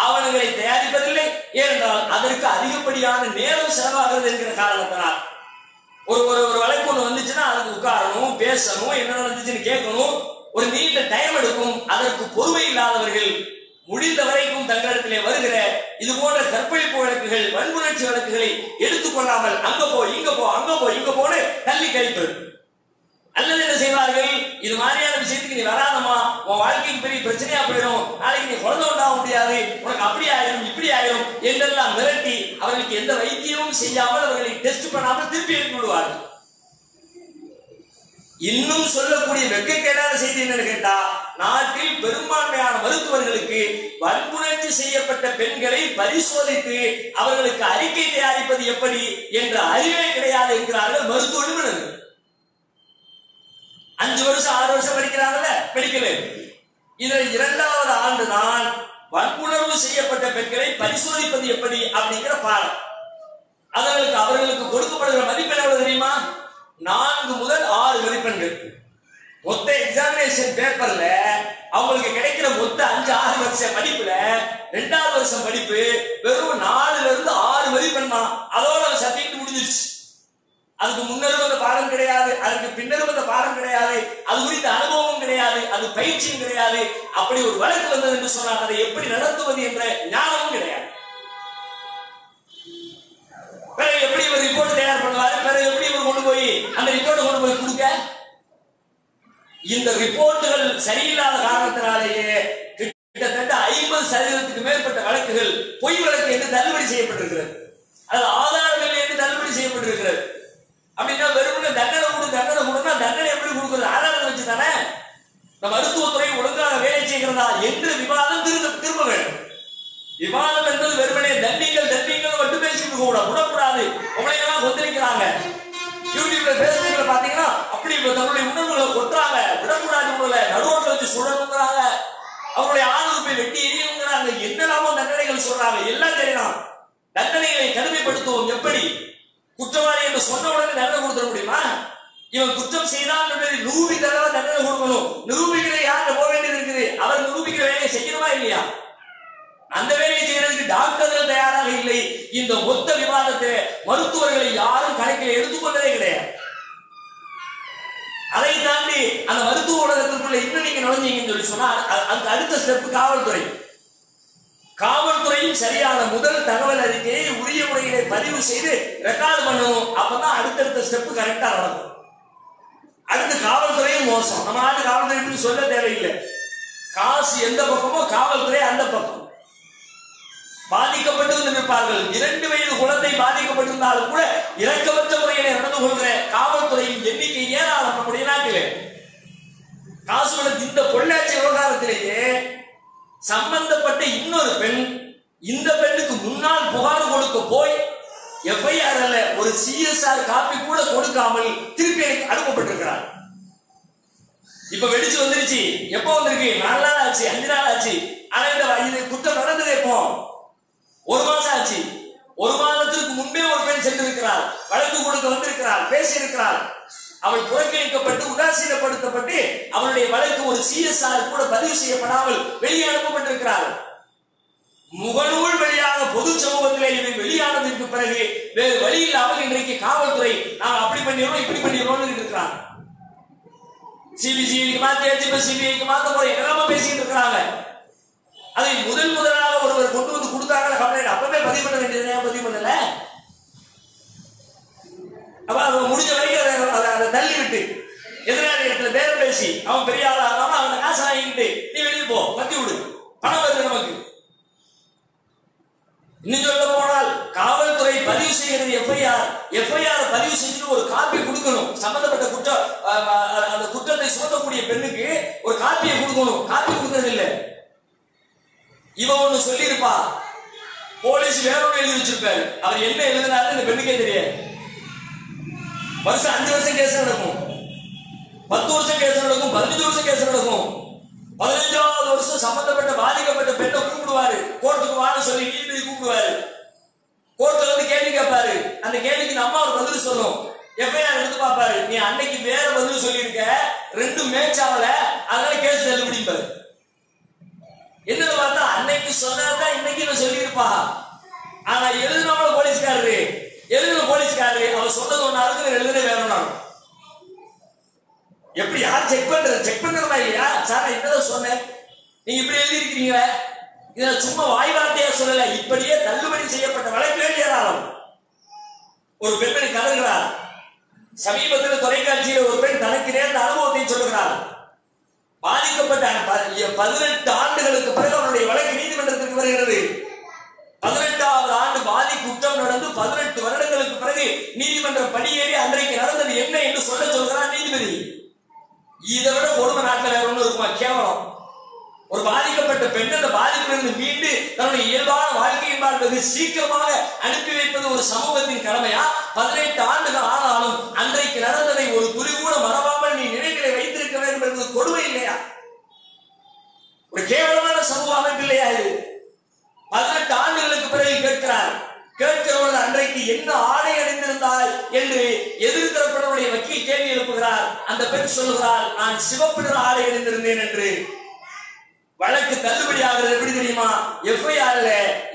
ஆவணங்களை தயாரிப்பதில்லை. ஏனென்றால் அதற்கு அதிகப்படியான நேரம் செலவாகிறது என்கிற காரணத்தினால் ஒரு வழக்கு ஒன்று வந்துச்சுன்னா அதுக்கு உட்காரணும், பேசணும், என்ன நடந்துச்சுன்னு கேட்கணும், ஒரு நீண்ட டைம் எடுக்கும். அதற்கு பொறுமை இல்லாதவர்கள் முடிந்த வரைக்கும் தங்களிடத்திலே வருகிற இது போன்ற கற்பழிப்பு வழக்குகள், வன்புணர்ச்சி வழக்குகளை எடுத்துக்கொள்ளாமல் அங்க போ இங்க போ அங்க போ இங்க போன்னு தள்ளி கழிப்பது. அல்லது என்ன செய்வார்கள், இது மாதிரியான விஷயத்துக்கு நீ வராதமா, உன் வாழ்க்கைக்கு பெரிய பிரச்சனையா போயிடும், நாளைக்கு நீ குழந்தை உண்டாக முடியாது, உனக்கு அப்படி ஆயிரும் இப்படி ஆயிரும் என்றெல்லாம் மிரட்டி அவர்களுக்கு எந்த வைத்தியமும் செய்யாமல் அவர்களை டெஸ்ட் பண்ணாமல் திருப்பி எழுப்பி விடுவார்கள். இன்னும் சொல்லக்கூடிய வெட்கக்கேடான செய்தி என்னன்னு கேட்டா, நாட்டில் பெரும்பான்மையான மருத்துவர்களுக்கு வன்புணர்ச்சி செய்யப்பட்ட பெண்களை பரிசோதித்து அவர்களுக்கு அறிக்கை தயாரிப்பது எப்படி என்ற அறிவே கிடையாது என்கிறார்கள் மருத்துவ நிபுணர்கள். 5 வருஷம் 6 வருஷம் படிக்கிறாங்கல்ல, மெடிக்கல், இதுல 2வது ஆண்டு தான் வன்புணர்வு செய்யப்பட்ட பெண்களை பரிசோதிப்பது எப்படி அப்படிங்கிற பாடம். அவர்களுக்கு கொடுக்கப்படுகிற மதிப்பெண் எவ்வளவு தெரியுமா? 4 முதல் 6 மதிப்பெண்கள். மொத்த எக்ஸாமினேஷன் பேப்பர்ல அவங்களுக்கு கிடைக்கிற மொத்த 5-6 வருஷம் படிப்புல 2வது வருஷம் படிப்பு வெறும் 4ல இருந்து 6 மதிப்பெண் தான். அதோட சப்ஜெக்ட் முடிஞ்சிருச்சு. அதுக்கு முன்னரும் அந்த பாடம் கிடையாது, அதுக்கு பின்னரும் அந்த பாடம் கிடையாது, அது குறித்த அனுபவமும் கிடையாது, அது பயிற்சியும் கிடையாது. அப்படி ஒரு வழக்கு வந்தது என்று சொன்னால் அதை எப்படி நடத்துவது என்ற ஞானமும் கிடையாது. பிறகு எப்படி ஒரு ரிப்போர்ட் தயார் பண்ணுவாரு, பிறகு எப்படி இவர் கொண்டு போய் அந்த ரிப்போர்ட் கொண்டு போய் கொடுக்க? இந்த ரிப்போர்ட்டுகள் சரியில்லாத காரணத்தினாலேயே கிட்டத்தட்ட 50% மேற்பட்ட வழக்குகள் பொய் வழக்கு என்று தள்ளுபடி செய்யப்பட்டிருக்கிறது. அது ஆதாரங்கள் என்று தள்ளுபடி செய்யப்பட்டிருக்கிறது. அப்படின்னா வெறுமனே தண்டனை கொடுத்தா தண்டனை எப்படி கொடுக்கிறது? ஆதாரத்தை வச்சு தானே. இந்த மருத்துவத்துறை ஒழுங்காக வேலை செய்கிறதா என்று விவாதம் திரும்ப வேண்டும். விவாதம் என்பது வெறுமனே தண்டிங்கள் மட்டும் பேசிட்டு கூட விடக்கூடாது. உங்களை எல்லாம் கொந்தளிக்கிறாங்க. யூடியூப்ல பேஸ்புக்ல பாத்தீங்கன்னா அப்படி தன்னுடைய உணர்வுகளை கொட்டுறாங்க, விடக்கூடாது, உங்களை நடுவோட்டில் வச்சு சுடணுங்கிறாங்க, அவருடைய ஆணுறுப்பை வெட்டி எரியுங்கிறாங்க, என்னெல்லாமோ தண்டனைகள் சொல்றாங்க. எல்லாம் தெரியலாம். தண்டனைகளை கடுமைப்படுத்துவோம். எப்படி? குற்றவாளி என்று சொன்ன உடனே தண்டனை கொடுத்துட முடியுமா? இவன் குற்றம் செய்தான் நிரூபி தடவை தண்டனை கொடுக்கணும். நிரூபிக்கிற யார்கிட்ட போக வேண்டியது இருக்குது? அவர் நிரூபிக்கிற வேலையை செய்யணுமா இல்லையா? அந்த வேலையை செய்யறதுக்கு டாக்டர்கள் தயாராக இல்லை. இந்த மொத்த விவாதத்தை மருத்துவர்களை யாரும் கணக்கில் எடுத்துக்கொண்டதே கிடையாது. அதை தாண்டி அந்த மருத்துவ உலகத்திற்குள்ள இன்னும் நீங்க நுழைஞ்சீங்கன்னு சொல்லி சொன்னா அந்த அடுத்த ஸ்டெப் காவல்துறையும் சரியான முதல் தகவல் அறிக்கையை உரிய முறையிலே பதிவு செய்து ரெக்கார்டு பண்ணணும். அப்பதான் அடுத்தடுத்த ஸ்டெப் கரெக்டா நடக்கும். அடுத்து காவல்துறையும் மோசம். நம்ம நாட்டு காவல்துறை சொல்ல தேவையில்லை. காசு எந்த பக்கமோ காவல்துறை அந்த பக்கம். பாதிக்கப்பட்டு இருப்பார்கள். 2 வயது குழந்தை பாதிக்கப்பட்டிருந்தாலும் கூட இரக்கமற்ற முறையிலே நடந்து கொள்கிற காவல்துறையின் எண்ணிக்கை ஏராளம் நம்முடைய நாட்டிலே. காசு இந்த பொள்ளாச்சி விவகாரத்திலேயே சம்பந்தப்பட்ட இன்னொரு பெண் இந்த பெண்ணுக்கு முன்னால் புகார் கொடுக்க போய் எஃப்ஐஆர் ஒரு சிஎஸ்ஆர் காப்பி கூட கொடுக்காமல் திருப்பி அனுப்பப்பட்டிருக்கிறார். இப்ப வெடிச்சு வந்துருச்சு. எப்போ வந்திருக்கு? 4 நாள் ஆச்சு, 5 நாள் ஆச்சு. ஆனா இந்த குற்றம் நடந்தது எப்போ? 1 மாசம் ஆச்சு. 1 மாதத்திற்கு முன்பே ஒரு பெண் சென்றிருக்கிறார், வழக்கு கொடுக்க வந்திருக்கிறார், பேசியிருக்கிறார். அவள் புறக்கணிக்கப்பட்டு உதாசீனப்படுத்தப்பட்டு அவளுடைய வழக்கு ஒரு சிஎஸ்ஆர் கூட பதிவு செய்யப்படாமல் வெளியே அனுப்பப்பட்டிருக்கிறார். முகநூல் வழியாக பொது சமூகத்திலே இவை வெளியானதற்கு பிறகு வேறு வழி இல்லாமல் இன்றைக்கு காவல்துறை நான் அப்படி பண்ணிடுறோம் இப்படி பண்ணிடுறோம் இருக்கிறாங்க. சிபிசிஐடிக்கு மாத்தி சிபிஐக்கு மாத்த போற எல்லாமே பேசிட்டு இருக்கிறாங்க. அதை முதலாக ஒருவர் கொண்டு வந்து கொடுத்தாங்க கம்ப்ளைண்ட். அப்பவே பதிவு பண்ண வேண்டியது பதிவு பண்ணல. அப்ப அதை முடிஞ்ச வரைக்கும் அதை தள்ளி விட்டு எதிராளி இடத்துல பேரம் பேசி அவன் பெரிய ஆளா ஆகாம அவனை காசு வாங்கிட்டு நீ வெளியே போ, கட்டி விடு, பணம் வருது நமக்கு. இன்னும் சொல்ல போனால் காவல்துறை பதிவு செய்கிறது எஃப்ஐஆர் பதிவு செஞ்சு ஒரு காப்பி கொடுக்கணும். சம்பந்தப்பட்ட அந்த குற்றத்தை சுமத்தக்கூடிய பெண்ணுக்கு ஒரு காப்பியை கொடுக்கணும். காப்பி கொடுக்கறது இல்லை. இவன் ஒண்ணு சொல்லி இருப்பா, போலீஸ் வேற ஒண்ணு எழுதி வச்சிருப்பாரு. அவர் என்ன எழுதினாரு இந்த பெண்ணுக்கே தெரியாது. வருஷம் 5 வருஷம் கேஸ் நடக்கும், 10 வருஷம் கேஸ் நடக்கும், 15 வருஷம் கேஸ் நடக்கும். 15வது வருஷம் சம்பந்தப்பட்ட பாதிக்கப்பட்ட பெண்ணை கூப்பிடுவாரு, கோர்ட்டுக்கு வான்னு சொல்லி நீதிபதி கூப்பிடுவாரு. கோர்ட்ல வந்து கேள்வி கேட்பாரு. அந்த கேள்விக்கு நம்ம ஒரு பதில் சொல்லும். எஃப்ஐஆர் எடுத்து பார்ப்பாரு. நீ அன்னைக்கு வேற பதில் சொல்லியிருக்க, 2 மேட்ச் ஆகல, அதனால கேஸ் தள்ளுபடிப்பாரு. என்னன்னு பார்த்தா அன்னைக்கு சொன்னதான் இன்னைக்கு நான் சொல்லியிருப்பா. ஆனா எழுதினவங்க போலீஸ்காரரு, அவர் சொன்னது ஒன்னா இருக்கு, எழுதுனே வேற ஒன்னா. எப்படி யார் செக் பண்றதா இல்லையா? சார் என்னதான் சொன்னேன், நீங்க இப்படி எழுதியிருக்கீங்க, இதை சும்மா வாய் வார்த்தையா சொல்லல, இப்படியே தள்ளுபடி செய்யப்பட்ட வழக்குகள் ஏராளம். ஒரு பெண்மணி கலங்குகிறார். சமீபத்தில் தொலைக்காட்சியில் ஒரு பெண் தனக்கு நேர்ந்த அனுபவத்தை சொல்லுகிறார். பாதிக்கப்பட்ட 18 ஆண்டுகளுக்கு பிறகு அவருடைய வழக்கு நீதிமன்றத்திற்கு வருகிறது. 18வது ஆண்டு பாதி குற்றம் நடந்து 18 வருடங்களுக்கு பிறகு நீதிமன்ற படியேறி அன்றைக்கு நடந்தது என்ன என்று சொல்கிறார் நீதிபதி. இதை விட கொடுமை நாட்டில் வேற ஒன்று இருக்குமா? கேவலம். ஒரு பாதிக்கப்பட்ட பெண் அந்த பாதிப்பிலிருந்து மீண்டு தன்னுடைய இயல்பான வாழ்க்கையின் வெகு சீக்கிரமாக அனுப்பி வைப்பது ஒரு சமூகத்தின் கடமையா? 18 ஆண்டுகள் ஆனாலும் அன்றைக்கு நடந்ததை ஒரு துளி கூட மறவாமல் நீ நினைவுகளை வைத்திருக்க வேண்டும் என்பது கொடுமை இல்லையா? ஒரு கேவலமான சமூக அமைப்பு இல்லையா இது? 18 ஆண்டுகளுக்கு பிறகு கேட்கிறவர்கள் அன்றைக்கு என்ன ஆடை அணிந்திருந்தால் என்று எதிர்த்தரப்பினுடைய வக்கீல் கேள்வி எழுப்புகிறார். அந்த பெண் சொல்லுகிறார், நான் சிவப்பு நிற ஆடை அணிந்திருந்தேன் என்று. வழக்கு தள்ளுபடி ஆகிறது எப்படி தெரியுமா? எஃப்ஐஆர்ல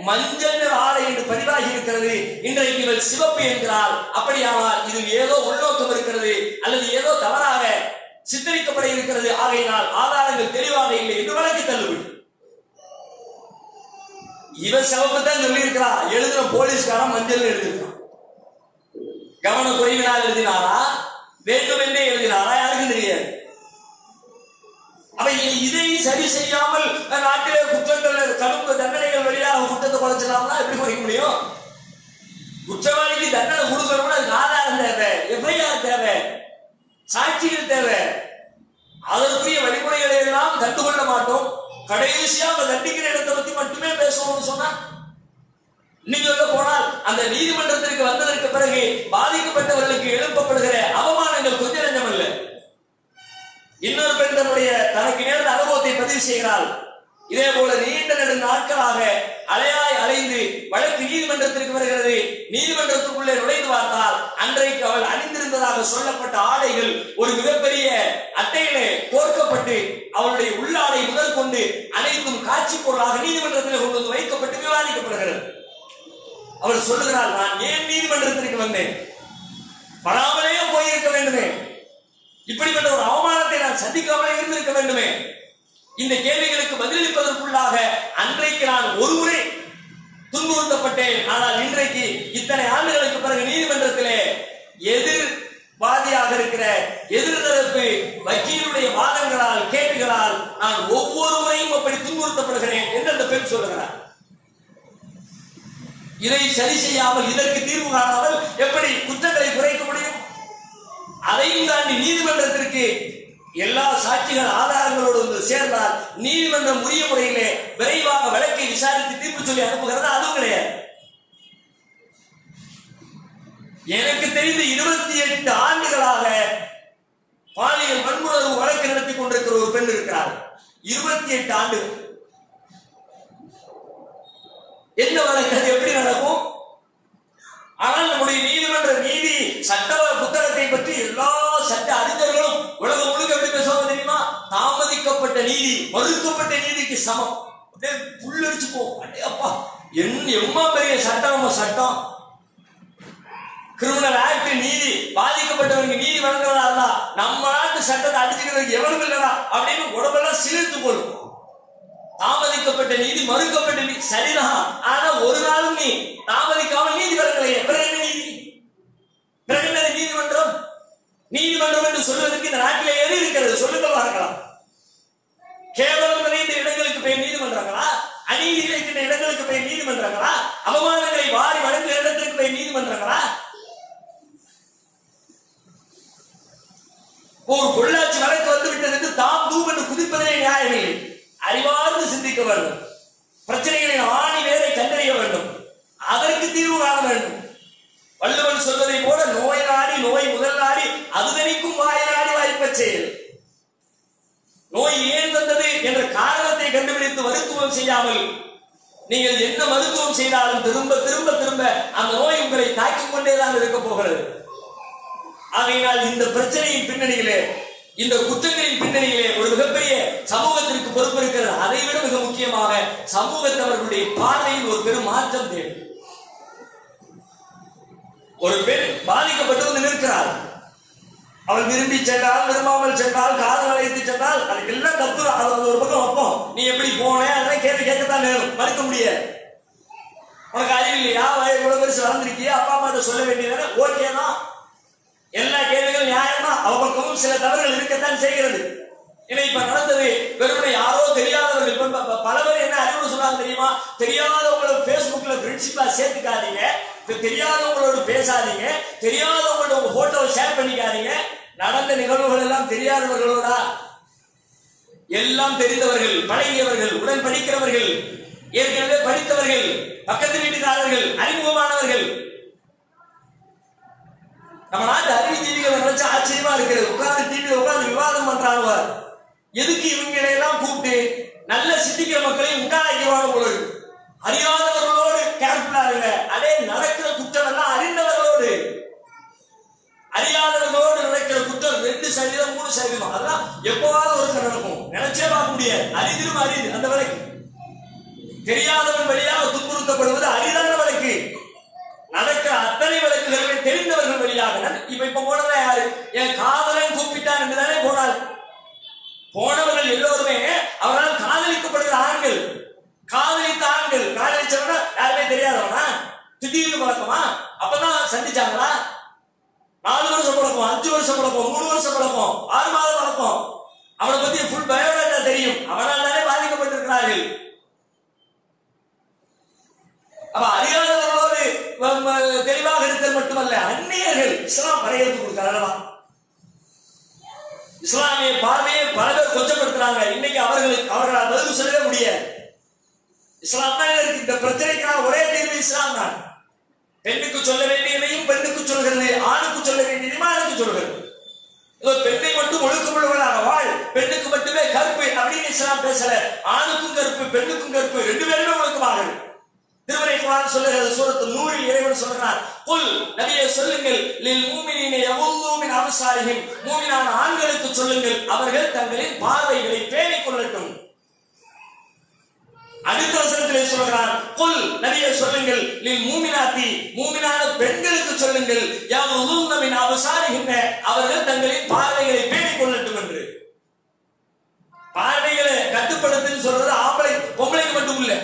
மஞ்சள் நிற ஆடை என்று பதிவாகி இருக்கிறது, இன்றைக்கு இவள் சிவப்பு என்கிறார். அப்படியானால் இதில் ஏதோ உள்நோக்கம் இருக்கிறது, அல்லது ஏதோ தவறாக சித்தரிக்கப்பட இருக்கிறது. ஆகையினால் ஆதாரங்கள் தெளிவாக இல்லை என்று வழக்கு தள்ளுபடி. இவன் சிவப்பு தான் சொல்லி இருக்கிறா, எழுதுற போலீஸ்காரன் மஞ்சள் எழுதிருக்கான். கவன குறைவினால் எழுதினாரா, வேண்டுமென்றே எழுதினாரா, யாருக்கும் தெரியாது. அவை இதை சரி செய்யாமல் நாட்டிலே குற்றங்கள் கடும் தண்டனைகள் வழியாக குற்றத்தை குறைச்சலாம்னா எப்படி குறைக்க முடியும்? குற்றவாளிக்கு தண்டனை கொடுக்கணும்னா அதுக்கு ஆதாரம் தேவை, எஃப்ஐஆர் தேவை, சாட்சிகள் தேவை. அதற்குரிய வழிமுறைகளை எல்லாம் கண்டுகொள்ள மாட்டோம். கடைசியாக தண்டிக்கிற இடத்தை பத்தி மட்டுமே பேசுவோம்னு சொன்னா, இன்னைக்கு சொல்ல போனால் அந்த நீதிமன்றத்திற்கு வந்ததற்கு பிறகு பாதிக்கப்பட்டவர்களுக்கு எழுப்பப்படுகிற அவமானங்கள் கொஞ்சம் நெஞ்சம் இல்லை. இன்னொரு பெண் தனக்கு நேர்ந்த அனுபவத்தை பதிவு செய்கிறாள். இதே போல நீண்ட நெடு நாட்களாக அலைந்து வழக்கு நீதிமன்றத்திற்கு வருகிறது. நீதிமன்றத்துக்குள்ளே நுழைந்து பார்த்தால் அன்றைக்கு அவள் அணிந்திருந்ததாக சொல்லப்பட்ட ஆடைகள் ஒரு மிகப்பெரிய அட்டையிலே கோர்க்கப்பட்டு அவளுடைய உள்ளாடை முதல் கொண்டு அனைத்தும் காட்சி பொருளாக நீதிமன்றத்தில் கொண்டு வந்து வைக்கப்பட்டு விவாதிக்கப்படுகிறது. அவள் சொல்லுகிறாள், நான் ஏன் நீதிமன்றத்திற்கு வந்தேன்? வராமலேயே போயிருக்க வேண்டுமே, இப்படிப்பட்ட ஒரு அவமானத்தை நான் சந்திக்காமலே இருந்திருக்க வேண்டுமே. இந்த கேள்விகளுக்கு பதிலளிப்பதற்குள்ளாக அன்றைக்கு நான் ஒரு முறை துன்புறுத்தப்பட்டேன். ஆனால் இன்றைக்கு இத்தனை ஆண்டுகளுக்கு பிறகு நீதிமன்றத்திலே எதிர்வாதியாக இருக்கிற எதிர்தரப்பு வக்கீலுடைய வாதங்களால் கேள்விகளால் நான் ஒவ்வொரு முறையும் அப்படி துன்புறுத்தப்படுகிறேன் என்று அந்த பெண் சொல்லுகிறார். இதை சரி செய்யாமல், இதற்கு தீர்வு காணாமல் எப்படி குற்றங்களை குறைக்க முடியும்? அதையும் தாண்டி நீதிமன்றத்திற்கு எல்லா சாட்சிகள் ஆதாரங்களோடு வந்து சேர்ந்தால் நீதிமன்றம் உரிய முறையிலே விரைவாக வழக்கை விசாரித்து தீர்ப்பு சொல்லி அனுப்புகிறது. அதுவும் கிடையாது. எனக்கு தெரிந்து 28 ஆண்டுகளாக பாலியல் வன்முறை வழக்கு நடத்தி கொண்டிருக்கிற ஒரு பெண் இருக்கிறார். 28 ஆண்டுகள். என்ன வழக்கு, அது எப்படி நடக்கும்? ஆனால் நம்முடைய நீதிமன்ற நீதி சட்ட புத்தகத்தை பற்றி எல்லா சட்ட அறிஞர்களும் உலகம் முழுக்க எப்படி பேசுவாங்க தெரியுமா? தாமதிக்கப்பட்ட நீதி மறுக்கப்பட்ட நீதிக்கு சமம். அப்படியே புல்லடிச்சு போகும். அப்பா எம்மா பெரிய சட்டம் நம்ம சட்டம். கிரிமினல் ஆக்ட் நீதி பாதிக்கப்பட்டவருக்கு நீதி வழங்குறதா இருந்தா நம்ம நாட்டு சட்டத்தை அடிச்சுக்கிறதுக்கு எவரும் இல்லடா அப்படின்னு உடம்பெல்லாம் சிலிர்த்து போடும். தாமதிக்கப்பட்ட நீதி மறுக்கப்பட்ட நீதி சரிதான். ஆனா ஒரு நாளும் நீ தாமதிக்காமல் நீதி வழங்கலையே, பிறகு என்ன நீதி? பிறகு என்ன நீதிமன்றம்? நீதிமன்றம் என்று சொல்வதற்கு இந்த நாட்டிலே எது இருக்கிறது? சொல்லுங்க பார்க்கலாம். கேவலம் நிறைந்த இடங்களுக்கு போய் நீதிமன்றங்களா? அநீதி இழைக்கின்ற இடங்களுக்கு போய் நீதிமன்றங்களா? அவமானங்களை வாரி வழங்குகிற இடத்திற்கு போய் நீதிமன்றங்களா? ஒரு பொள்ளாச்சி வழக்கு வந்து விட்டது என்று தாம் தூம் என்று குதிப்பதே நியாயமில்லை. அறிவார்ந்து சிந்திக்க வேண்டும். பிரச்சனைகளின் ஆணி வேரை கண்டறிய வேண்டும். அதற்கு தீர்வு காண வேண்டும். வள்ளுவன் சொல்வதை போல நோய் நாடி நோய் முதல் நாடி அதுதனிக்கும் வாய் நாடி வாய்ப்ப செயல். நோய் ஏன் வந்தது என்ற காரணத்தை கண்டுபிடித்து மருத்துவம் செய்யாமல் நீங்கள் என்ன மருத்துவம் செய்தாலும் திரும்ப திரும்ப திரும்ப அந்த நோய் உங்களை தாக்கிக் கொண்டேதான் இருக்க போகிறது. ஆகையினால் இந்த பிரச்சனையின் பின்னணியிலே, இந்த குற்றங்களின் பின்னணியிலே ஒரு மிகப்பெரிய சமூகத்திற்கு பொறுப்பு இருக்கிறது. அதை விட மிக முக்கியமாக சமூகத்தவர்களுடைய பார்வையில் ஒரு பெரும் மாற்றம் தேவை. ஒரு பெண் பாதிக்கப்பட்டு வந்து நிற்கிறார். அவள் விரும்பி சென்றால், விரும்பாமல் சென்றால், காதல் அழைத்து சென்றால், அதுக்கு எல்லாம் தப்பு. அது ஒரு பக்கம் வைப்போம். நீ எப்படி போன அதெல்லாம் கேள்வி கேட்கத்தான் வேணும், மறுக்க முடியாது. உனக்கு அறிவு இல்லையா, இவ்வளவு பெருசு வளர்ந்துருக்கியா, அப்பா அம்மா சொல்ல வேண்டியதானே, ஓகேதான். எல்லா கேள்விகளும் நியாயமா, அவர்களுக்கும் சில தவறுகள் இருக்கத்தான் செய்கிறது. ஏன்னா இப்ப நடந்தது வெறுமனை யாரோ தெரியாதவர்கள் பல பேர் என்ன அறிவு சொன்னாங்க தெரியுமா? தெரியாதவங்களோட பேஸ்புக்ல ஃப்ரெண்ட்ஷிப்பா சேர்த்துக்காதீங்க, தெரியாதவங்களோட பேசாதீங்க, தெரியாதவங்களோட உங்க போட்டோவை ஷேர் பண்ணிக்காதீங்க. நடந்த நிகழ்வுகள் எல்லாம் தெரியாதவர்களோட, எல்லாம் தெரிந்தவர்கள், பழகியவர்கள், உடன் படிக்கிறவர்கள், ஏற்கனவே படித்தவர்கள், பக்கத்து வீட்டுக்காரர்கள், அறிமுகமானவர்கள். நம்ம நாட்டு அறிவுஜீவிகளை நினைச்சா ஆச்சரியமா இருக்கிறது. உட்கார்ந்து டிவியில உட்கார்ந்து விவாதம் பண்றாங்க. எதுக்கு இவங்களை எல்லாம் கூப்பிட்டு நல்ல சிந்திக்கிற மக்களை உண்டாக்கிவான போல இருக்கு. அறியாதவர்களோடு கேர்ஃபுல்லா இருங்க. அதே நடக்கிற குற்றம் எல்லாம் அறிந்தவர்களோடு, அறியாதவர்களோடு நடக்கிற குற்றம் 2% 3%. அதெல்லாம் எப்பவாவது ஒரு நடக்கும், நினைச்சே பார்க்க முடியாது. அறிந்திரும் அறிந்து அந்த வழக்கு. தெரியாதவன் வழியாக துன்புறுத்தப்படுவது அரிதான வழக்கு. நடக்கிற அத்தனை வழக்குகளை தெரிந்தவர்கள் வழியாக. இப்ப போனதா யாரு? என் காதலன் கூப்பிட்டான் என்றுதானே போனார். போனவர்கள் எல்லோருமே அவரால் காதலிக்கப்படுகிற ஆண்கள், காதலித்த ஆண்கள். காதலிச்சவனா யாருமே தெரியாதவனா? திடீர்னு பழக்கமா? அப்பதான் சந்திச்சாங்களா? 4 வருஷம் பழக்கம், 5 வருஷம் பழக்கம், 3 வருஷம் பழக்கம், 6 மாதம் பழக்கம். அவனை பத்தி ஃபுல் பயோடேட்டா தெரியும். அவனால் தானே பாதிக்கப்பட்டிருக்கிறார்கள். அப்ப அறியாதவர்களோடு தெளிவாக இருத்தல் மட்டுமல்ல, அந்நியர்கள். இஸ்லாம் வரையறுத்து கொடுக்கிறாரா? இஸ்லாமிய பார்வையை பல பேர் கொச்சப்படுத்துறாங்க. இன்னைக்கு அவர்களால் பதில் சொல்லவே முடியாது. இஸ்லாம் தான் இருக்கு. இந்த பிரச்சனைக்கான ஒரே தீர்வு இஸ்லாம் தான். பெண்ணுக்கு சொல்ல வேண்டியதையும் பெண்ணுக்கு சொல்கிறது, ஆணுக்கு சொல்ல வேண்டியதையும் ஆணுக்கு சொல்கிறது. பெண்ணை மட்டும் ஒழுக்கமுள்ளவர்களாக வாழ், பெண்ணுக்கு மட்டுமே கற்பு அப்படின்னு இஸ்லாம் பேசல. ஆணுக்கும் கற்பு, பெண்ணுக்கும் கற்பு, 2 பேருமே ஒழுக்கமாக. திருமறை குர்ஆன் சொல்லுகிறது, சூரத்து நூரில் இறைவன் சொல்கிறார், குல் நபியே சொல்லுங்கள், லில் மூமினீன யகுல்லூ மின் அப்சாரிஹிம், மூமினான ஆண்களுக்கு சொல்லுங்கள், அவர்கள் தங்களின் பார்வைகளை பேணிக் கொள்ளட்டும். அடுத்த வசனத்திலே சொல்கிறார், குல் நபியே சொல்லுங்கள், லில் மூமினாத்தி, மூமினான பெண்களுக்கு சொல்லுங்கள், யகுல்லூன மின் அப்சாரிஹிம், அவர்கள் தங்களின் பார்வைகளை பேணிக் கொள்ளட்டும் என்று. பார்வைகளை கட்டுப்படுத்துன்னு சொல்றது ஆம்பளை பொம்பளைக்கு மட்டும் இல்ல.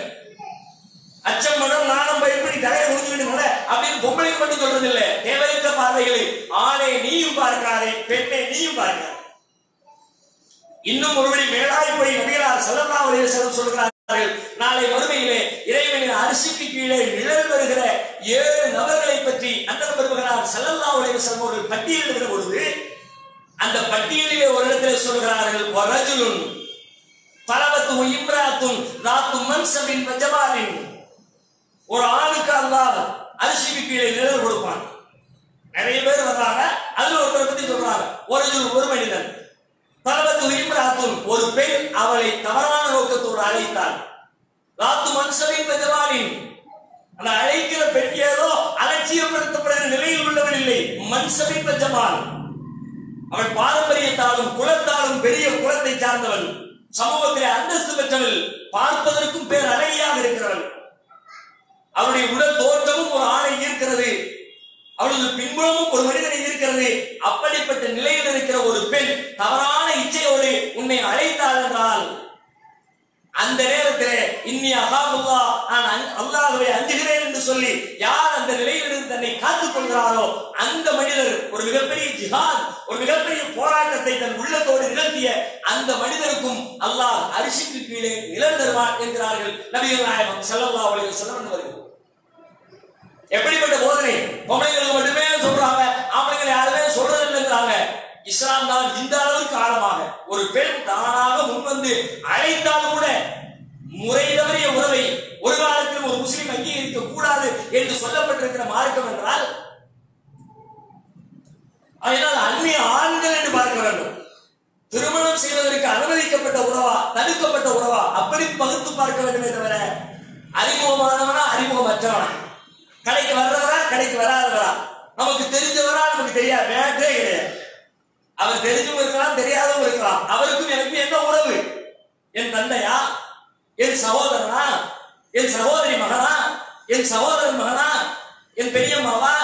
அச்சம் மனம் நாணம் பயப்படி தலையை முடிஞ்சுக்கிட்டு மன அப்படின்னு பொம்பளைக்கு மட்டும் சொல்றது இல்லை. தேவையற்ற பார்வைகளை ஆணை நீயும் பார்க்கிறாரே, பெண்ணை நீயும் பார்க்கிறார். இன்னும் ஒருவரை மேலாய் போய் நபிகளார் ஸல்லல்லாஹு அலைஹி வஸல்லம் சொல்கிறார்கள், நாளை மறுமையிலே இறைவனின் அரிசிக்கு கீழே நிழல் வருகிற 7 நபர்களை பற்றி அண்ணன் பெருமகனார் ஸல்லல்லாஹு அலைஹி வஸல்லம் அவர்கள் பட்டியலிடுகிற பொழுது அந்த பட்டியலிலே ஒரு இடத்திலே சொல்கிறார்கள், வரஜுலுன் தலபத்து இம்ராத்துன் ராத்து மன்சபின் வஜமாலின். ஒரு ஆணுக்கு அல்லாஹ் அரிசிக்கு கீழே நிழல் கொடுப்பான். நிறைய பேர் வர்றாங்க. அதுல ஒருத்தரை பத்தி சொல்றாங்க, ஒரு மனிதன். தலபத்து இம்ராத்துன், ஒரு பெண் அவளை தவறான நோக்கத்தோடு அழைத்தாள். ராத்து மன்சபின் வஜமாலின், அந்த அழைக்கிற பெண் ஏதோ அலட்சியப்படுத்தப்படுகிற நிலையில் உள்ளவன் இல்லை. மன்சபின் வஜமால், அவள் பாரம்பரியத்தாலும் குலத்தாலும் பெரிய குலத்தை சார்ந்தவள், சமூகத்திலே அந்தஸ்து பெற்றவள், பார்ப்பதற்கும் பேர் அழகியாக இருக்கிறவள். அவருடைய உடல் தோற்றமும் ஒரு ஆணை ஈர்க்கிறது, அவளது பின்புலமும் ஒரு மனிதனை ஈர்க்கிறது. அப்படிப்பட்ட நிலையில் இருக்கிற ஒரு பெண் தவறான இச்சையோடு உன்னை அழைத்தாள் என்றால், அந்த நேரத்திலே இன்னி அகாபுல்லா, நான் அல்லாஹ்வை அஞ்சுகிறேன் என்று சொல்லி யார் அந்த நிலையிலிருந்து தன்னை காத்துக் கொள்கிறாரோ அந்த மனிதர் ஒரு மிகப்பெரிய ஜிஹாத், ஒரு மிகப்பெரிய போராட்டத்தை தன் உள்ளத்தோடு நிகழ்த்திய அந்த மனிதருக்கும் அல்லாஹ் அரிசிக்கு கீழே நிழல் தருவான் என்கிறார்கள் நபிகள் நாயகம் ஸல்லல்லாஹு அலைஹி வஸல்லம் அவர்கள். எப்படிப்பட்ட போதனை! பொம்பளைகளுக்கு மட்டுமே சொல்றாங்க, ஆம்பளைங்களை யாருமே சொல்றது இல்லைங்கிறாங்க. இஸ்லாம் தான் இந்த அளவுக்கு ஆழமாக ஒரு பெண் தானாக முன்வந்து அழைத்தாலும் கூட முறை தவறிய உறவை ஒரு காலத்தில் ஒரு முஸ்லிம் அங்கீகரிக்க கூடாது என்று சொல்லப்பட்டிருக்கிற மார்க்கம் என்றால் அதனால் அந்நிய ஆண்கள் என்று பார்க்க வேண்டும். திருமணம் செய்வதற்கு அனுமதிக்கப்பட்ட உறவா தடுக்கப்பட்ட உறவா அப்படி பகுத்து பார்க்க வேண்டுமே தவிர அறிமுகமானவனா அறிமுகமற்றவனா, கடைக்கு வர்றவரா கடைக்கு வராதவரா, நமக்கு தெரிஞ்சவரா நமக்கு தெரியாது மேட்டே கிடையாது. அவர் தெரிஞ்சவங்க இருக்கலாம் தெரியாதவங்க இருக்கலாம். அவருக்கும் எனக்கு என்ன உறவு? என் தந்தையா, என் சகோதரனா, என் சகோதரி மகனா, என் சகோதரன் மகனா, என் பெரியம்மாவா,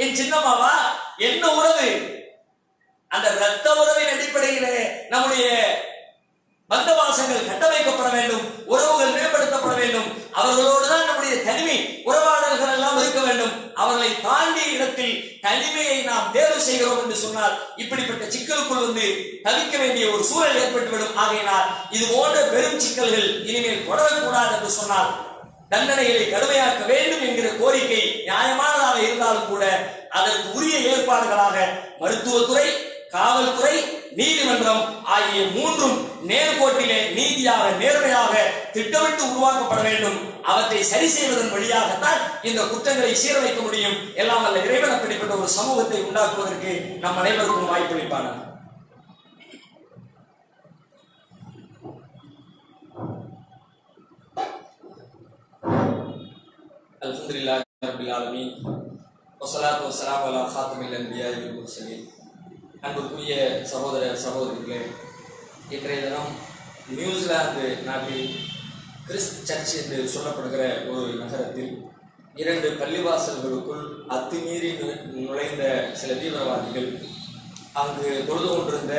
என் சின்னம்மாவா, என்ன உறவு? அந்த இரத்த உறவின் அடிப்படையிலே நம்முடைய பந்தவாசங்கள் கட்டமைக்கப்பட வேண்டும், உறவுகள் மேம்படுத்தப்பட வேண்டும். அவர்களோடு தான் நம்முடைய தனிமை உறவாடல்கள் எல்லாம் இருக்க வேண்டும். அவர்களை தாண்டிய இடத்தில் தனிமையை நாம் தேர்வு செய்கிறோம் என்று சொன்னால் இப்படிப்பட்ட சிக்கலுக்குள் வந்து தவிக்க வேண்டிய ஒரு சூழல் ஏற்பட்டுவிடும். ஆகையினால் இது போன்ற பெரும் சிக்கல்கள் இனிமேல் தொடரக்கூடாது என்று சொன்னால் தண்டனைகளை கடுமையாக்க வேண்டும் என்கிற கோரிக்கை நியாயமானதாக இருந்தாலும் கூட அதற்கு உரிய ஏற்பாடுகளாக மருத்துவத்துறை, காவல்துறை, நீதிமன்றம் ஆகிய மூன்றும் நேர்கோட்டிலே நீதியாக நேர்மையாக திட்டமிட்டு உருவாக்கப்பட வேண்டும். அவற்றை சரி செய்வதன் வழியாகத்தான் இந்த குற்றங்களை சீரமைக்க முடியும். எல்லாம் அல்ல இறைவன் அப்படிப்பட்ட ஒரு சமூகத்தை உண்டாக்குவதற்கு நம் அனைவருக்கும் வாய்ப்பளிப்பான. அல்ஹம்துலில்லாஹி ரப்பில் ஆலமீன் வஸ்ஸலாத்து வஸ்ஸலாமு அலா காத்திமில் அன்பியாஇ வல் முர்ஸலீன். அன்புக்குரிய சகோதர சகோதரிகளே, இன்றைய தினம் நியூசிலாந்து நாட்டில் கிறிஸ்ட் சர்ச் என்று சொல்லப்படுகிற ஒரு நகரத்தில் 2 பள்ளிவாசல்களுக்குள் அத்துமீறி நுழைந்த சில தீவிரவாதிகள் அங்கு தொழுது கொண்டிருந்த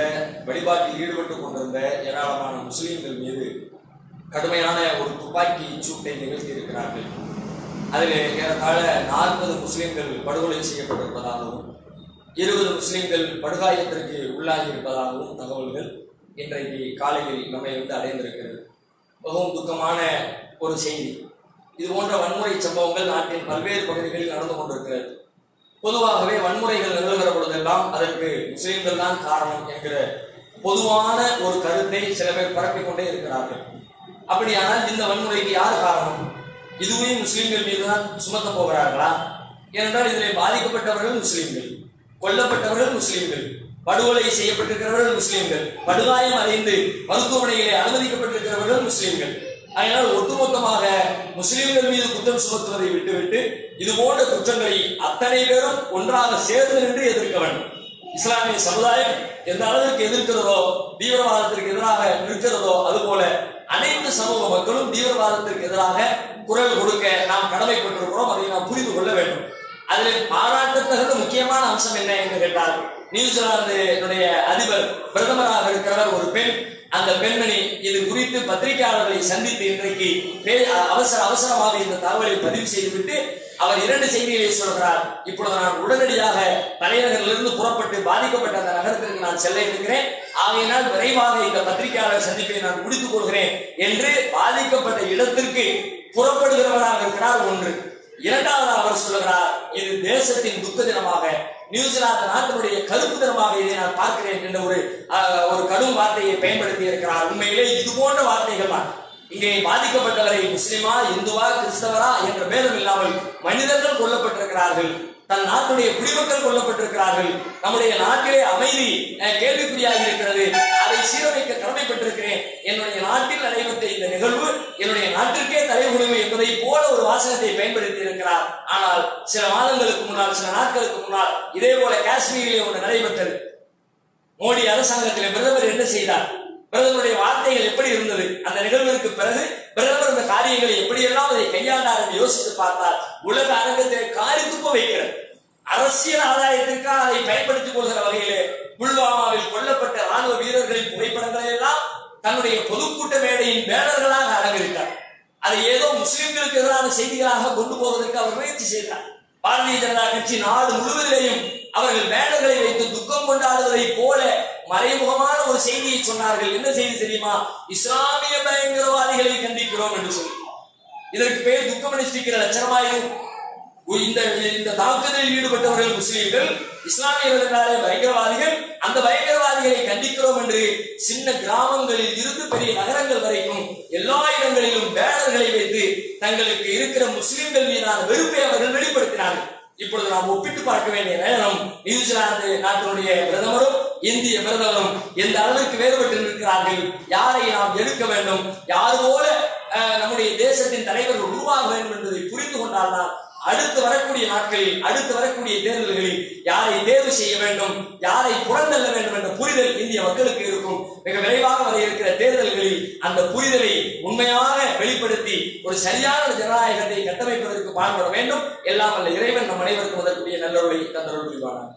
வழிபாட்டில் ஈடுபட்டு கொண்டிருந்த ஏராளமான முஸ்லீம்கள் மீது கடுமையான ஒரு துப்பாக்கி சூட்டை நிகழ்த்தியிருக்கிறார்கள். அதில் ஏறத்தாழ 40 முஸ்லீம்கள் படுகொலை செய்யப்பட்டிருப்பதாகவும் 20 முஸ்லீம்கள் படுகாயத்திற்கு உள்ளாகி இருப்பதாகவும் தகவல்கள் இன்றைக்கு காலையில் நம்மை வந்து அடைந்திருக்கிறது. மிகவும் துக்கமான ஒரு செய்தி. இது போன்ற வன்முறை சம்பவங்கள் நாட்டின் பல்வேறு பகுதிகளில் நடந்து கொண்டிருக்கிறது. பொதுவாகவே வன்முறைகள் நிகழ்கிற பொழுதெல்லாம் அதற்கு முஸ்லீம்கள் தான் காரணம் என்கிற பொதுவான ஒரு கருத்தை சில பேர் பரப்பிக் கொண்டே இருக்கிறார்கள். அப்படியானால் இந்த வன்முறைக்கு யார் காரணம்? இதுவே முஸ்லீம்கள் மீதுதான் சுமத்த போகிறார்களா? ஏனென்றால் இதில் பாதிக்கப்பட்டவர்கள் முஸ்லீம்கள், கொல்லப்பட்டவர்கள் முஸ்லீம்கள், படுகொலை செய்யப்பட்டிருக்கிறவர்கள் முஸ்லீம்கள், படுகாயம் அடைந்து மருத்துவமனையிலே அனுமதிக்கப்பட்டிருக்கிறவர்கள் முஸ்லீம்கள். அதனால் ஒட்டுமொத்தமாக முஸ்லீம்கள் மீது குற்றம் சுமத்துவதை விட்டுவிட்டு இது போன்ற குற்றங்களை அத்தனை பேரும் ஒன்றாக சேர்ந்து நின்று எதிர்க்க வேண்டும். இஸ்லாமிய சமுதாயம் எந்த அளவிற்கு எதிர்க்கிறதோ, தீவிரவாதத்திற்கு எதிராக நிற்கிறதோ, அதுபோல அனைத்து சமூக மக்களும் தீவிரவாதத்திற்கு எதிராக குரல் கொடுக்க நாம் கடமைப்பட்டிருக்கிறோம். அதை நாம் புரிந்து கொள்ள வேண்டும். அதில் பாராட்டத்தகுந்த முக்கியமான அம்சம் என்ன என்று கேட்டால், நியூசிலாந்து அதிபர் பிரதமராக இருக்கிறவர் ஒரு பெண். அந்த பெண்மணி இது குறித்து பத்திரிகையாளர்களை சந்தித்து இன்றைக்கு அவசரமாக இந்த தகவலை பதிவு செய்துவிட்டு அவர் 2 செய்திகளை சொல்கிறார். இப்பொழுது நான் உடனடியாக தலைநகரிலிருந்து புறப்பட்டு பாதிக்கப்பட்ட அந்த நகரத்திற்கு நான் செல்ல இருக்கிறேன். ஆகையினால் விரைவாக இந்த பத்திரிகையாளர் சந்திப்பை நான் முடித்துக் கொள்கிறேன் என்று பாதிக்கப்பட்ட இடத்திற்கு புறப்படுகிறவராக இருக்கிறார். ஒன்று. இரண்டாவது அவர் சொல்லுகிறார், இது தேசத்தின் துக்க தினமாக, நியூசிலாந்து நாட்டினுடைய கருப்பு தினமாக இதை நான் பார்க்கிறேன் என்ற ஒரு கடும் வார்த்தையை பயன்படுத்தி இருக்கிறார். உண்மையிலே இது போன்ற வார்த்தைகள் தான் இங்கே பாதிக்கப்பட்டவரை முஸ்லிமா, இந்துவா, கிறிஸ்தவரா என்ற பேதம் இல்லாமல் மனிதர்கள் கொல்லப்பட்டிருக்கிறார்கள். தன் நாட்டுடைய குடிமக்கள் கொல்லப்பட்டிருக்கிறார்கள். நம்முடைய நாட்டிலே அமைதி கேள்விக்குறியாக இருக்கிறது. அதை சீரமைக்க கடமைப்பட்டிருக்கிறேன். என்னுடைய நாட்டில் நடைபெற்ற இந்த நிகழ்வு என்னுடைய நாட்டிற்கே தலைகுனிவு என்பதை போல ஒரு வாசகத்தை பயன்படுத்தி இருக்கிறார். ஆனால் சில மாதங்களுக்கு முன்னால், சில நாட்களுக்கு முன்னால் இதே போல காஷ்மீரிலே ஒன்று நடைபெற்றது. மோடி அரசாங்கத்தில் பிரதமர் என்ன செய்தார்? பிரதமருடைய வார்த்தைகள் எப்படி இருந்தது? அந்த நிகழ்விற்கு பிறகு பிரதமர் இந்த காரியங்களை எப்படியெல்லாம் அதை கையாண்டார் என்று யோசித்து பார்த்தால் உலக அரங்கத்தை காரி துப்ப வைக்கிறது. அரசியல் ஆதாயத்திற்காக அதை பயன்படுத்திக் கொள்கிற வகையிலே புல்வாமாவில் கொல்லப்பட்ட ராணுவ வீரர்களின் புகைப்படங்களை எல்லாம் தன்னுடைய பொதுக்கூட்ட மேடையின் பேனர்களாக அலங்கரித்தார். அதை ஏதோ முஸ்லிம்களுக்கு எதிரான செய்திகளாக கொண்டு போவதற்கு அவர் முயற்சி செய்தார். பாரதிய ஜனதா கட்சி நாடு முழுவதிலேயும் அவர்கள் பேனர்களை வைத்து துக்கம் கொண்டாடுவதை போல மறைமுகமான ஒரு செய்தியை சொன்னார்கள். என்ன செய்தி தெரியுமா? இஸ்லாமிய பயங்கரவாதிகளை கண்டிக்கிறோம் என்று சொல்லி. இதற்கு பேர் துக்கம் அனுஷ்டிக்கிற லட்சணமாயிரும். இந்த தாக்குதலில் ஈடுபட்டவர்கள் முஸ்லீம்கள், இஸ்லாமியர்கள் என்றாலே பயங்கரவாதிகள். அந்த பயங்கரவாதிகளை கண்டிக்கிறோம் என்று சின்ன கிராமங்களில் இருந்து பெரிய நகரங்கள் வரைக்கும் எல்லா இடங்களிலும் பேனர்களை வைத்து தங்களுக்கு இருக்கிற முஸ்லிம்கள் மீதான வெறுப்பை அவர்கள் வெளிப்படுத்தினார்கள். இப்பொழுது நாம் ஒப்பிட்டு பார்க்க வேண்டிய நேரம் நியூசிலாந்து நாட்டினுடைய பிரதமரும் இந்திய பிரதமரும் எந்த அளவிற்கு வேறுபட்டு இருக்கிறார்கள். யாரை நாம் எடுக்க வேண்டும், யார் போல நம்முடைய தேசத்தின் தலைவர்கள் உருவாக வேண்டும் என்பதை புரிந்து கொண்டால்தான் அடுத்து வரக்கூடிய நாட்களில், அடுத்து வரக்கூடிய தேர்தல்களில் யாரை தேர்வு செய்ய வேண்டும், யாரை புறந்தள்ள வேண்டும் என்ற புரிதல் இந்திய மக்களுக்கு இருக்கும். மிக விரைவாக வர இருக்கிற தேர்தல்களில் அந்த புரிதலை உண்மையாக வெளிப்படுத்தி ஒரு சரியான ஜனநாயகத்தை கட்டமைப்பதற்கு பாடுபட வேண்டும். எல்லாம் அல்ல இறைவன் நம் அனைவருக்கும் அதற்குரிய நல்லொருளை தந்தருள் புரிவானார்.